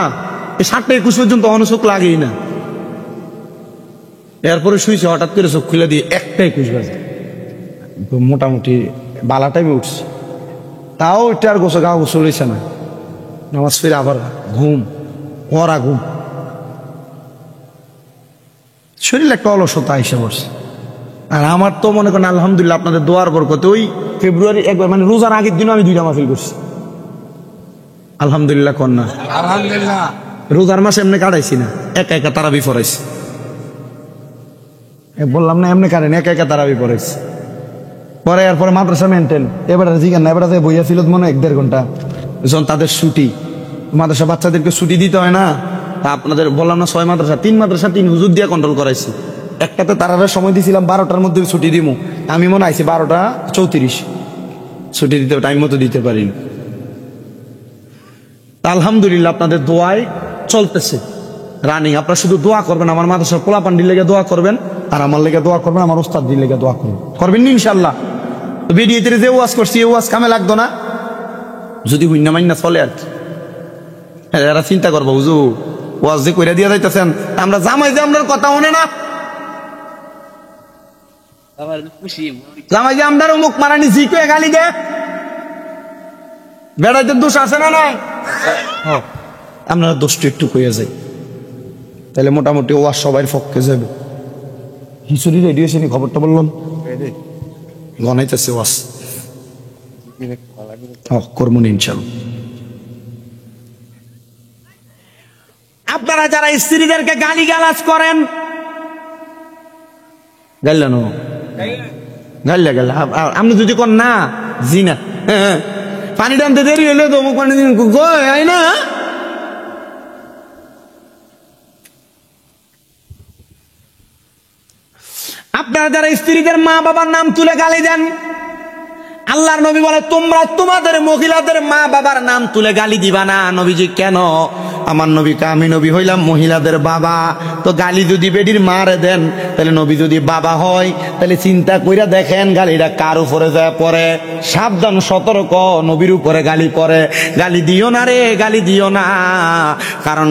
এই 7টা 21 পর্যন্ত অন্য চোখ লাগেই না। এরপরে শুয়েছে, হঠাৎ করে চোখ খুলে দিয়ে 1টা 21 বাজে, মোটামুটি বালা টাইমে উঠছে, তাও এটা আর গা গোসল হয়েছে না, নামাজ ফিরে আবার ঘুম, ওরা ঘুম, শরীর একটা অলসতা এসে পড়ছে। আর আমার তো মনে করেন আলহামদুলিল্লাহ আপনাদের দোয়ার বরকতে ওই ফেব্রুয়ারি একবার মানে রোজার আগের দিনও আমি 2টা মাহফিল করছি, আলহামদুলিল্লাহ। কন্যা আলহামদুলিল্লাহ, রোজার মাসে এমনি কাটাইছি না, একা একা তারাবি পড়াইছি, বললাম না এমনি কাটেন, একা একা তারাবি পড়াইছি। পরে এরপরে মাদ্রাসা মেনটেন, এবারে জিজ্ঞান না, এবারে বইয়া ছিল মনে 1-1.5 ঘন্টা, যখন তাদের ছুটি, মাদ্রাসা বাচ্চাদেরকে ছুটি দিতে হয় না, আপনাদের বললাম না 6 মাদ্রাসা, 3 মাদ্রাসা 3 হুজুর দিয়ে কন্ট্রোল করাইছি। একটাতে তারারে সময় দিয়েছিলাম 12টার মধ্যে ছুটি দিব, আমি মনে আইছি 12টা 34 ছুটি দিতে টাইম মতো দিতে পারিনি। আলহামদুলিল্লাহ আপনাদের দোয়ায় চলতেছে রানিং। আপনারা শুধু দোয়া করবেন, আমার মাদ্রাসার পোলাপান্ডির লেগে দোয়া করবেন, আর আমার লেগে দোয়া করবেন, আমার ওস্তাদের লেগে দোয়া করবেন, করবেন ইনশাল্লাহ। তো ভিডিওতে যে ওয়াজ করছি এই ওয়াজ কামে লাগতো না, যদি হুইনা মাইনা চলে আর কি, এরা চিন্তা করবো হুজুর ওয়াজ যে কইরা দিয়া যাইতেছেন, আমরা জামাই যে আপনার কথা শুনে না, জামাই যে আমরা মুখ মারানি জিকে গালি দে, বেড়াইতে দোষ আছে না নাই? আপনারা দোষটা একটু কইয়া যাই, তাহলে মোটামুটি ওয়াজ সবাই পক্ষে যাবে। খিচুড়ি রেডি হয়েছে নি, খবরটা বললাম, গনাইতেছে ওয়াজ করবো ইনশাল্লাহ। আপনারা যারা স্ত্রীদেরকে গালিগালাজ করেন, গাইলেন গাইলে গেল, আপনি যদি কোন না জি না, পানি টানতে দেরি হলে তো অমুক পানি গয় না, আপনারা যারা স্ত্রীদের মা বাবার নাম তুলে গালি দেন, আল্লাহর নবী বলে তোমরা তোমাদের মহিলাদের মা বাবার নাম তুলে গালি দিবা না। নবীজি কেন? আমার নবীকে আমি নবী হইলাম মহিলাদের বাবা, তো গালি যদি বেডির মারে দেন, তাহলে নবী যদি বাবা হয়, তাহলে চিন্তা কইরা দেখেন গালিটা কার উপরে যায় পড়ে। সাবধান, সতর্ক, নবীর উপরে গালি পড়ে। গালি দিও না রে, গালি দিও না, কারণ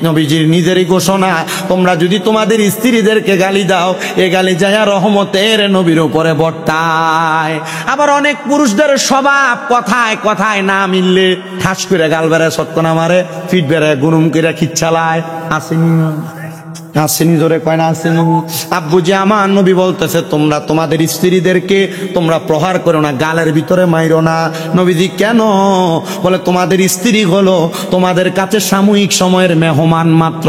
নবীজির নিজেরই ঘোষণা, তোমরা যদি তোমাদের স্ত্রীদেরকে গালি দাও, এ গালি যায় রহমতের নবীর উপরে বর্তায়। আবার অনেক পুরুষদের স্বভাব কথায় কথায় না মিললে ঠাস করে গাল বেড়ে সটকনা মারে, ফিট বেড়ে গুরুম করে খিচ্ছালায়। আসেনি আসেনি জোরে কয় না আসেনি? আব্বুজি আমার নবী বলতেছে তোমরা তোমাদের স্ত্রীদেরকে তোমরা প্রহার করো না, গালের ভিতরে মাইরো না। নবীজি কেন? বলে তোমাদের স্ত্রী হলো তোমাদের কাছে সাময়িক সময়ের মেহমান মাত্র,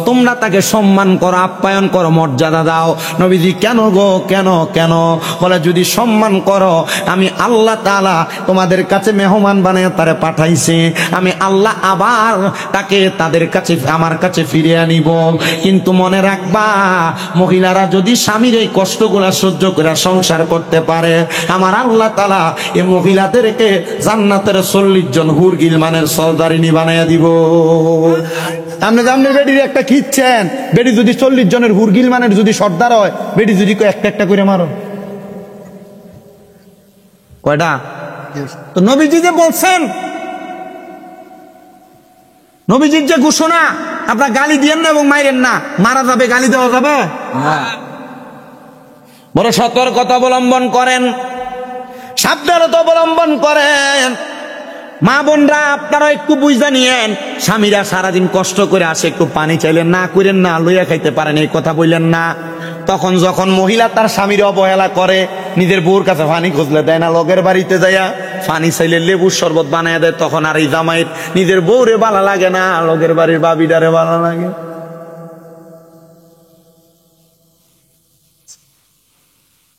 তোমরা তাকে সম্মান করো, আপ্যায়ন করো, মর্যাদা দাও। নবীজি কেন গো, কেন কেন? বলে যদি সম্মান করো, আমি আল্লাহ তাআলা তোমাদের কাছে মেহমান বানিয়ে তারে পাঠাইছে, আমি আল্লাহ আবার তাকে তাদের কাছে আমার কাছে ফিরিয়ে আনিব। কিন্তু মনে রাখবা, মহিলারা যদি স্বামীর এই কষ্টগুলা সহ্য করে সংসার করতে পারে, আমার আল্লাহ তাআলা এই মহিলাদেরকে জান্নাতের 40 জন হুর গিলমানের সর্দারিনী বানাইয়া দিব। আপনি বেডির একটা খিচ্ছেন, বেডি যদি 40 জনের হুর গিলমানের যদি সর্দার হয়, বেডি যদি একটা একটা করে মারো, কয়টা? তো নবীজি যে বলছেন, নবীজির যে ঘোষণা, আপনার গালি দিয়েন না এবং মাইরেন না, মারা যাবে, গালি দেওয়া যাবে। বড় সতর্কতা অবলম্বন করেন, সাবধানতা অবলম্বন করেন। মা বোনরা আপনারা একটু বুঝা নিয়েন, স্বামীরা সারাদিন কষ্ট করে আসে, একটু পানি চাইলেন না, করেন না, লইয়া খাইতে পারেন, এই কথা বললেন না। তখন যখন মহিলা তার স্বামীর অবহেলা করে, নিজের বউর কাছে পানি খুঁজলে দেয় না, লগের বাড়িতে যাইয়া পানি চাইলে লেবুর শরবত বানায় দেয়, তখন আর এই জামাইয়ের নিজের বউরে ভালো লাগে না, লগের বাড়ির বাবিডারে ভালো লাগে।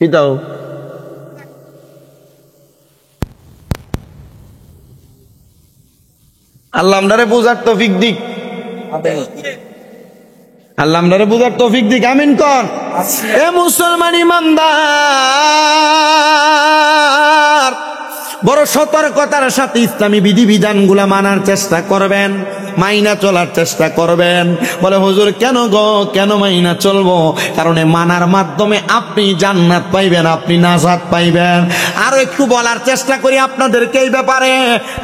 এটাও আল্লাহ আমরারে বুঝার তৌফিক দিক, আল্লাহ আমরারে বুঝার তৌফিক দিক, আমিন কর। এ মুসলমান ইমানদার, বড় সতর্কতার সাথে ইসলামী বিধিবিধানগুলা মানার চেষ্টা করবেন, মাইনা চলার চেষ্টা করবেন। বলে হুজুর কেন গো, কেন মাইনা চলবো? কারণ মানার মাধ্যমে আপনি জান্নাত পাইবেন, আপনি নাজাত পাইবেন। আরো একটু বলার চেষ্টা করি আপনাদেরকে এই ব্যাপারে,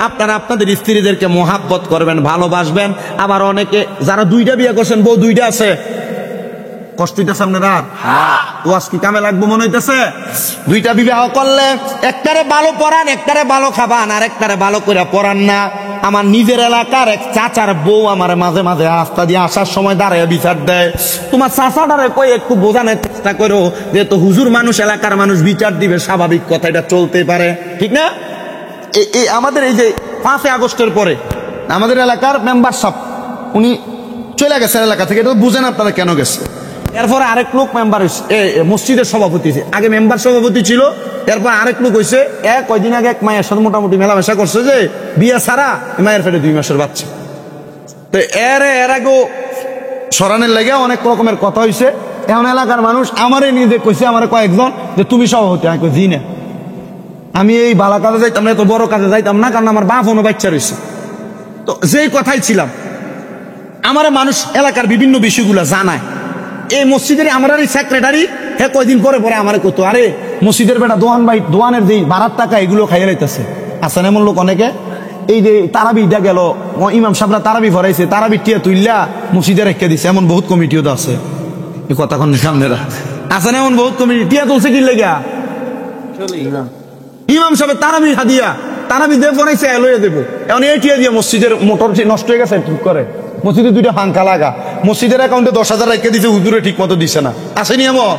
আপনারা আপনাদের স্ত্রীদেরকে মোহাব্বত করবেন, ভালোবাসবেন। আবার অনেকে যারা 2টা বিয়ে করছেন, বউ 2টা আছে, কষ্ট হইতেছে আপনারা? ওয়াজ কি কামে লাগবো মনে হইতেছে? 2টা বিবাহ করলে একটারে ভালো পড়ান, একটারে ভালো খাবান, আর একটারে ভালো করে পড়ান না। আমার নিজের এলাকার এক চাচার বউ আমার মাঝে মাঝে রাস্তা দিয়ে আসার সময় দাঁড়ায় বিচার দেয়, তোমার চাচাটারে কই একটু বোঝানোর চেষ্টা করো, যেহেতু হুজুর মানুষ, এলাকার মানুষ বিচার দিবে, স্বাভাবিক কথা, এটা চলতে পারে, ঠিক না? আমাদের এই যে 5 আগস্টের পরে আমাদের এলাকার মেম্বার সাহেব উনি চলে গেছেন এলাকা থেকে, এটা বুঝেন আপনারা কেন গেছে। এরপরে আরেক লোক মেম্বার হয়েছে, মসজিদের সভাপতি, আগে মেম্বার সভাপতি ছিল, এরপর আরেক লোক হয়েছে। কয়দিন আগে এক মায়ের সাথে মোটামুটি মেলামেশা করছে, যে বিয়ে ছাড়া মায়ের ফেটে 2 মাসের বাচ্চা। তো এর আগেও সরানের লেগে অনেক রকমের কথা হয়েছে। এখন এলাকার মানুষ আমারে নিজে কইছে, আমার কয়েকজন, যে তুমি সভাপতি। আমি কই জি না, আমি এই বালা কাজে যাইতাম না, এত বড় কাজে যাইতাম না, কারণ আমার বাপ কোনো বাচ্চা রয়েছে। তো যেই কথাই ছিলাম, আমার মানুষ এলাকার বিভিন্ন বিষয়গুলো জানায়। এই মসজিদের আমার সেক্রেটারি, হ্যাঁ কয়দিন পরে পরে আমার কত, আরে মসজিদের বেটা দোয়ান ভাই, দোয়ানের যে ভাড়ার টাকা এগুলো খাইয়ে লাইতেছে। আছেন এমন লোক অনেকে। এই যে তারাবিটা গেল, ইমাম সাহেবরা তারাবি ভরাইছে, তারাবি টিয়া তুইলা মসজিদে রেখে দিছে, এমন বহুত কমিটিও তো আছে। এই কথা কোন সামনেরা আছেন এমন বহুত কমিটি, টিয়া তুলছে কি লেগা? ইমাম সাহেব তারাবি হাদিয়া, তারাবি দিয়ে ভরাইছে, লইয়া দেবো। এখন এই টিয়া দিয়ে মসজিদের মোটর নষ্ট হয়ে গেছে, ঠিক করে মসজিদে 2টা পাঙ্খা লাগা, মসজিদের অ্যাকাউন্টে 10,000 রেখে দিছে, হুজুরে ঠিক মতো দিছে না। আসেনি এমন?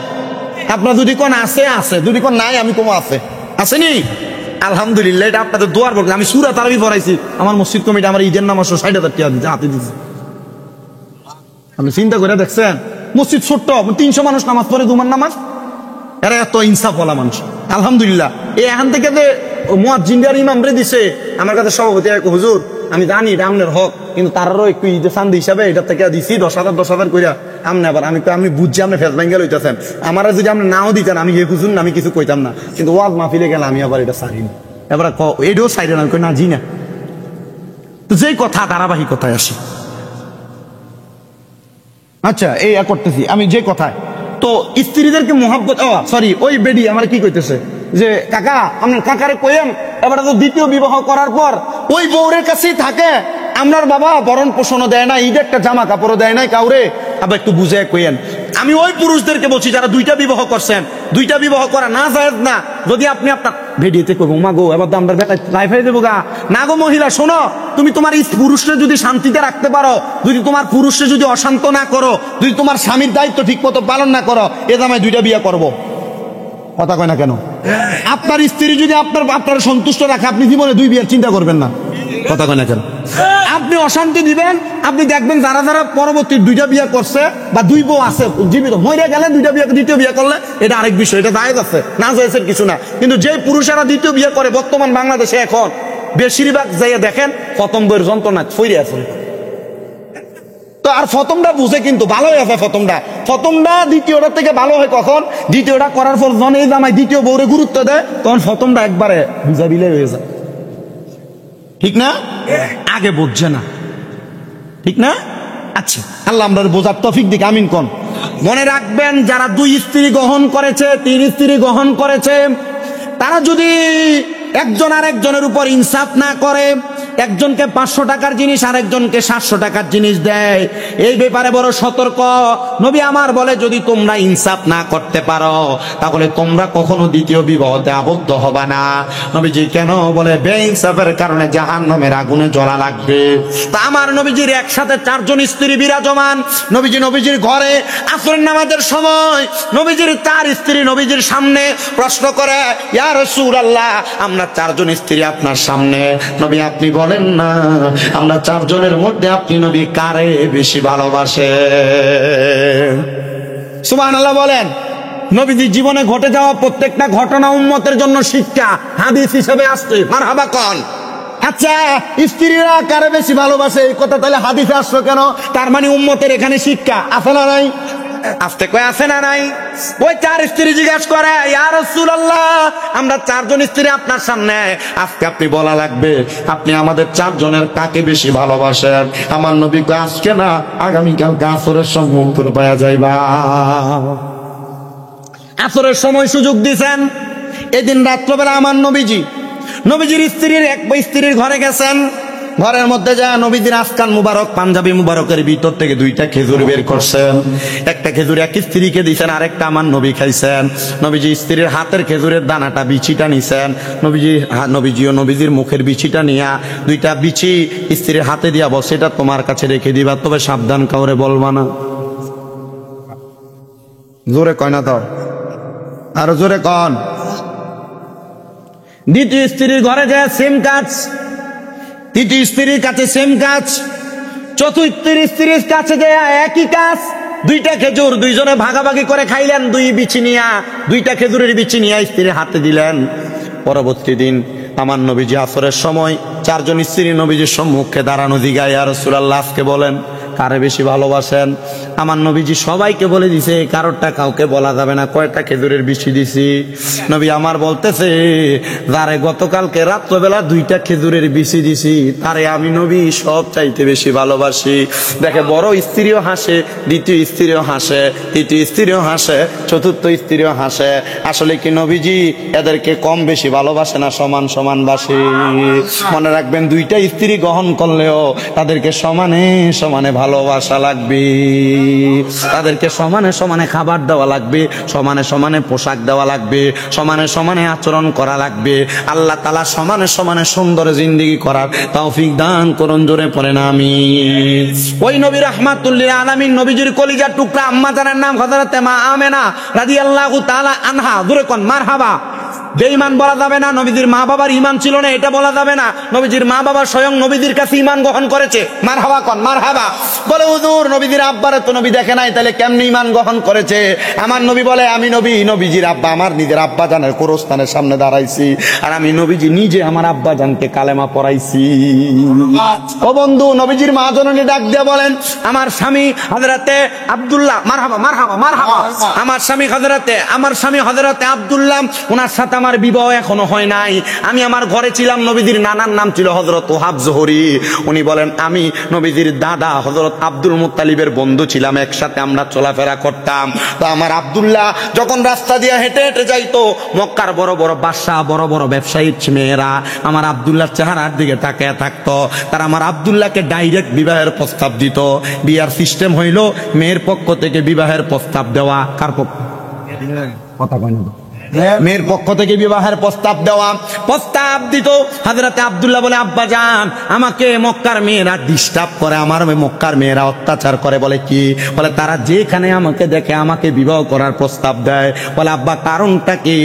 আপনার যদি কোন আছে আছে, যদি কোন নাই আমি কমো আছে, আসেনি? আলহামদুলিল্লাহ, এটা আপনাদের দোয়ার বলতে। আমি সূরা তারাবি পড়াইছি, আমার মসজিদ কমিটি আমার ঈদের নামাজ 60,000 টাকা দিতে হাতে দিচ্ছে। আপনি চিন্তা করে দেখছেন, মসজিদ ছোট্ট, 300 মানুষ নামাজ পড়ে, জুমার নামাজ, এরা এত ইনসাফ ওয়ালা মানুষ। আলহামদুলিল্লাহ। এখান থেকে যে মুয়াজ্জিনদের ইমামরে দিছে, আমার কাছে সভাপতি হুজুর আমি জানি এটা আপনার হক, কিন্তু তারারও একটু ঈদে চান্দি হিসাবে এটা থেকে দিছি 10,000 কইরা। আমনে আবার আমি বুঝছি আপনি ফেস ব্যাঙ্গে লইতেছেন, আমার যদি আপনি নাও দিতেন আমি হুজুর আমি কিছু কইতাম না, কিন্তু ওয়াজ মাহফিলে গেলে আমি আবার এটা সারি না, এবার এটাও সাইডে না, কই না জি না। তো যেই কথা ধারাবাহিকতায় আসি, আচ্ছা এই করতেছি আমি যে কথায়, তো স্ত্রীদেরকে মোহাব্বত, সরি ওই বেডি আমার কি কইতেছে যে কাকা আপনার কাকারে কইেন এবারে তো দ্বিতীয় বিবাহ করার পর ওই বউরের কাছেই থাকে, আপনার বাবা ভরণ পোষণও দেয় না, ঈদ একটা জামা কাপড়ও দেয় নাই কাউরে, আবার একটু বুঝে কইেন। আমি ওই পুরুষদেরকে বলছি যারা 2টা বিবাহ করছেন, 2টা বিবাহ করা না জায়েজ না। যদি আপনি আপনার ভেডিতে কইব মা গো এবার তো আমরা লাইফাই দেবো গা, না গো মহিলা শোনো, তুমি তোমার এই পুরুষকে যদি শান্তিতে রাখতে পারো, যদি তোমার পুরুষকে যদি অশান্ত না করো, যদি তোমার স্বামীর দায়িত্ব ঠিক মতো পালন না করো, এ জামাই 2টা বিয়ে করবো। কথা কয় না কেন? আপনার স্ত্রী যদি আপনার সন্তুষ্ট রাখে, আপনি জীবনে 2 বিয়ের চিন্তা করবেন না। কথা কয় না কেন? আপনি অশান্তি দিবেন, আপনি দেখবেন যারা যারা পরবর্তী 2টা বিয়ে করছে বা 2 বউ আছে জীবিত, মরে গেলে 2টা বিয়ে, দ্বিতীয় বিয়ে করলে এটা আরেক বিষয়, এটা জায়েজ আছে, না জায়েজের কিছু না। কিন্তু যে পুরুষেরা দ্বিতীয় বিয়ে করে বর্তমান বাংলাদেশে এখন বেশিরভাগ যাইয়া দেখেন প্রথম বইয়ের যন্ত্রণা ফিরে আছে। তো আর প্রথমটা বুঝে কিন্তু ভালো হয়ে আছে, প্রথমটা দ্বিতীয়টা থেকে ভালো হয় কখন? দ্বিতীয়টা করার পর যখন এই জামাই দ্বিতীয় বউরে গুরুত্ব দেয়, তখন প্রথমটা একবারে বুঝা বিলে হয়ে যায়। ঠিক না? আগে বুঝছে না, ঠিক না? আচ্ছা আল্লাহ আমরা বোঝার তৌফিক দিক, আমিন কোন। মনে রাখবেন যারা 2 স্ত্রী গ্রহণ করেছে, 3 স্ত্রী গ্রহণ করেছে, তারা যদি একজন আরেকজনের উপর ইনসাফ না করে, একজনকে 500 টাকার জিনিস আরেকজনকে 700 টাকার জিনিস দেয়, এই ব্যাপারে বড় সতর্ক। নবী আমার বলে যদি তোমরা ইনসাফ না করতে পারো তাহলে তোমরা কখনো দ্বিতীয় বিবাহতে আবদ্ধ হবে না। নবীজি কেন বলে বেইনসাফের কারণে জাহান্নামের আগুনে জ্বলা লাগবে। তা আমার নবীজির একসাথে 4 জন স্ত্রী বিরাজমান। নবীজির ঘরে আসরের নামাজের সময় নবীজির 4 স্ত্রী নবীজির সামনে প্রশ্ন করে, ইয়া রাসূলুল্লাহ আমরা 4 জন স্ত্রী আপনার সামনে, নবী আপনি বলেন না আমরা 4 জনের মধ্যে আপনি নবী কারে বেশি ভালোবাসেন? সুবহানাল্লাহ বলেন। নবীজির জীবনে ঘটে যাওয়া প্রত্যেকটা ঘটনা উম্মতের জন্য শিক্ষা, হাদিস হিসেবে আসছে। মারহাবা কোন। আচ্ছা স্ত্রীরা কারে বেশি ভালোবাসে এই কথা তাহলে হাদিসে আসলো কেন? তার মানে উম্মতের এখানে শিক্ষা আছে না নাই? আস্তে কয় আছে না নাই? ওই 4 স্ত্রী জিজ্ঞাসা করে, ইয়া রাসূলুল্লাহ আমরা 4 জন স্ত্রী আপনার সামনে, আজকে আপনি বলা লাগবে আপনি আমাদের 4 জনের কাকে বেশি ভালোবাসেন। আমার নবী কয় আজকে না আগামীকাল আসরের সময় উত্তর পাওয়া যাইবা। আসরের সময় সুযোগ দিয়েছেন। এদিন রাত্রবেলা আমার নবীজির স্ত্রীর ঘরে গেছেন। ঘরের মধ্যে যা নবীজির আসকান মুবারক, পাঞ্জাবি মুবারকের ভিতর থেকে 2টা খেজুর বের করছেন। একটা খেজুর এক স্ত্রীকে দিয়েছেন, আরেকটা আমার নবী খাইছেন। নবীজি স্ত্রীর হাতের খেজুরের দানাটা বিচিটা নিছেন। নবীজির মুখের বিচিটা নিয়া 2টা বিচি স্ত্রীর হাতে দিয়া বসে, এটা তোমার কাছে রেখে দিবা, তবে সাবধান কাউরে বলবা না। জোরে কয় না, দাও আরো জোরে কন। দ্বিতীয় স্ত্রীর ঘরে যায় সেম কাজ, তৃতীয় স্ত্রীর কাছে সেম কাজ, চতুর্থ স্ত্রীর কাছে যায় একই কাজ। 2টা খেজুর 2 জনে ভাগাভাগি করে খাইলেন, 2টা খেজুরের বিচি নিয়ে স্ত্রীর হাতে দিলেন। পরবর্তী দিন আমার নবীজি আসরের সময় 4 জন স্ত্রী নবীজির সম্মুখে দাঁড়ানো, জিগায় ইয়া রাসূলুল্লাহ আজকে বলেন কারে বেশি ভালোবাসেন? আমার নবীজি সবাইকে বলে দিছে, কারোরটা কাউকে বলা যাবে না কয়টা খেজুরের বিচি দিছি। নবী আমার বলতেছে যারে গতকালকে রাত্রবেলা 2টা খেজুরের বিচি দিছি তারে আমি নবী সব চাইতে বেশি ভালোবাসি। দেখে বড় স্ত্রীও হাসে, দ্বিতীয় স্ত্রীও হাসে, তৃতীয় স্ত্রীও হাসে, চতুর্থ স্ত্রীও হাসে। আসলে কি নবীজি এদেরকে কম বেশি ভালোবাসে না সমান সমান বাসে? মনে রাখবেন 2টা স্ত্রী গ্রহণ করলেও তাদেরকে সমানে সমানে ভালোবাসা লাগবে, তাদেরকে সমানে সমানে খাবার দেওয়া লাগবে, সমানে সমানে পোশাক দেওয়া লাগবে, সমানে সমানে আচরণ করা লাগবে। আল্লাহ তাআলা সমানে সমানে সুন্দর জিন্দেগি করার তৌফিক দান করুন। জোরে পড়েন আমিন। ওই নবী রাহমাতুল লিল আলামিন নবীজির কলিজার টুকরা আম্মা জানের নাম হযরতে মা আমেনা রাদিয়াল্লাহু তাআলা আনহা। জোরে কোন মারহাবা। বেঈমান বলা যাবে না, নবীজির মা বাবার ঈমান ছিল না এটা বলা যাবে না, নবীজির মা বাবা স্বয়ং নবীজির কাছে ঈমান গ্রহণ করেছে। মারহাবা কোন মারহাবা। বলে হুজুর নবীজির আব্বারে তো নবী দেখে নাই, তাহলে কেমনে ঈমান গ্রহণ করেছে? আমার নবী বলে আমি নবী নবীজির আব্বা আমার নিজের আব্বা জানের গোরস্থানের সামনে দাঁড়াইছি, আর আমি নবীজি নিজে আমার আব্বা জানকে কালেমা পড়াইছি। ও বন্ধু, নবীজির মা জননী ডাক দিয়ে বলেন আমার স্বামী হযরতে আব্দুল্লাহ, মারহাবা মারহাবা মারহাবা, আমার স্বামী হযরতে আব্দুল্লাহ, ওনার সাথে আমার বিবাহ এখনো হয় নাই। আমি আমার ঘরে ছিলাম, নবীজির নানার নাম ছিল হযরত ওহাব জোহরি। উনি বলেন আমি নবীজির দাদা হযরত আব্দুল মুত্তালিবের বন্ধু ছিলাম, একসাথে আমরা চলাফেরা করতাম। তো আমার আব্দুল্লাহ যখন রাস্তা দিয়ে হেঁটে হেঁটে যাইতো, মক্কার বড় বড় বাদশা বড় বড় ব্যবসায়ী মেয়েরা আমার আব্দুল্লাহর চেহারার দিকে তাকিয়ে থাকতো। তারা আমার আব্দুল্লাহকে ডাইরেক্ট বিবাহের প্রস্তাব দিত। বিয়ার সিস্টেম হইল মেয়ের পক্ষ থেকে বিবাহের প্রস্তাব দেওয়া, কার পক্ষ কথা কয় না, মেয়ের পক্ষ থেকে বিবাহের প্রস্তাব দেওয়া, প্রস্তাব দিত। হযরতে আব্দুল্লাহ বলে আব্বা জান আমাকে মক্কার মেয়েরা ডিস্টার্ব করে, আমার মক্কার মেয়েরা অত্যাচার করে। বলে কি? বলে তারা যেখানে আমাকে দেখে আমাকে বিবাহ করার প্রস্তাব দেয়। বলে আব্বা কারণটা কি?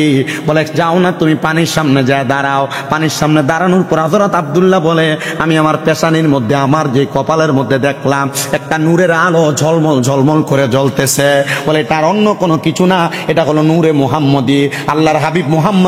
বলে যাও না তুমি পানির সামনে যায় দাঁড়াও। পানির সামনে দাঁড়ানোর পর হযরত আব্দুল্লাহ বলে আমি আমার পেশানির মধ্যে আমার যে কপালের মধ্যে দেখলাম একটা নূরের আলো ঝলমল ঝলমল করে জ্বলতেছে। বলে এটার অন্য কোনো কিছু না, এটা হলো নূরে মুহাম্মদী, আল্লাহর হাবিব মুহাম্মদ।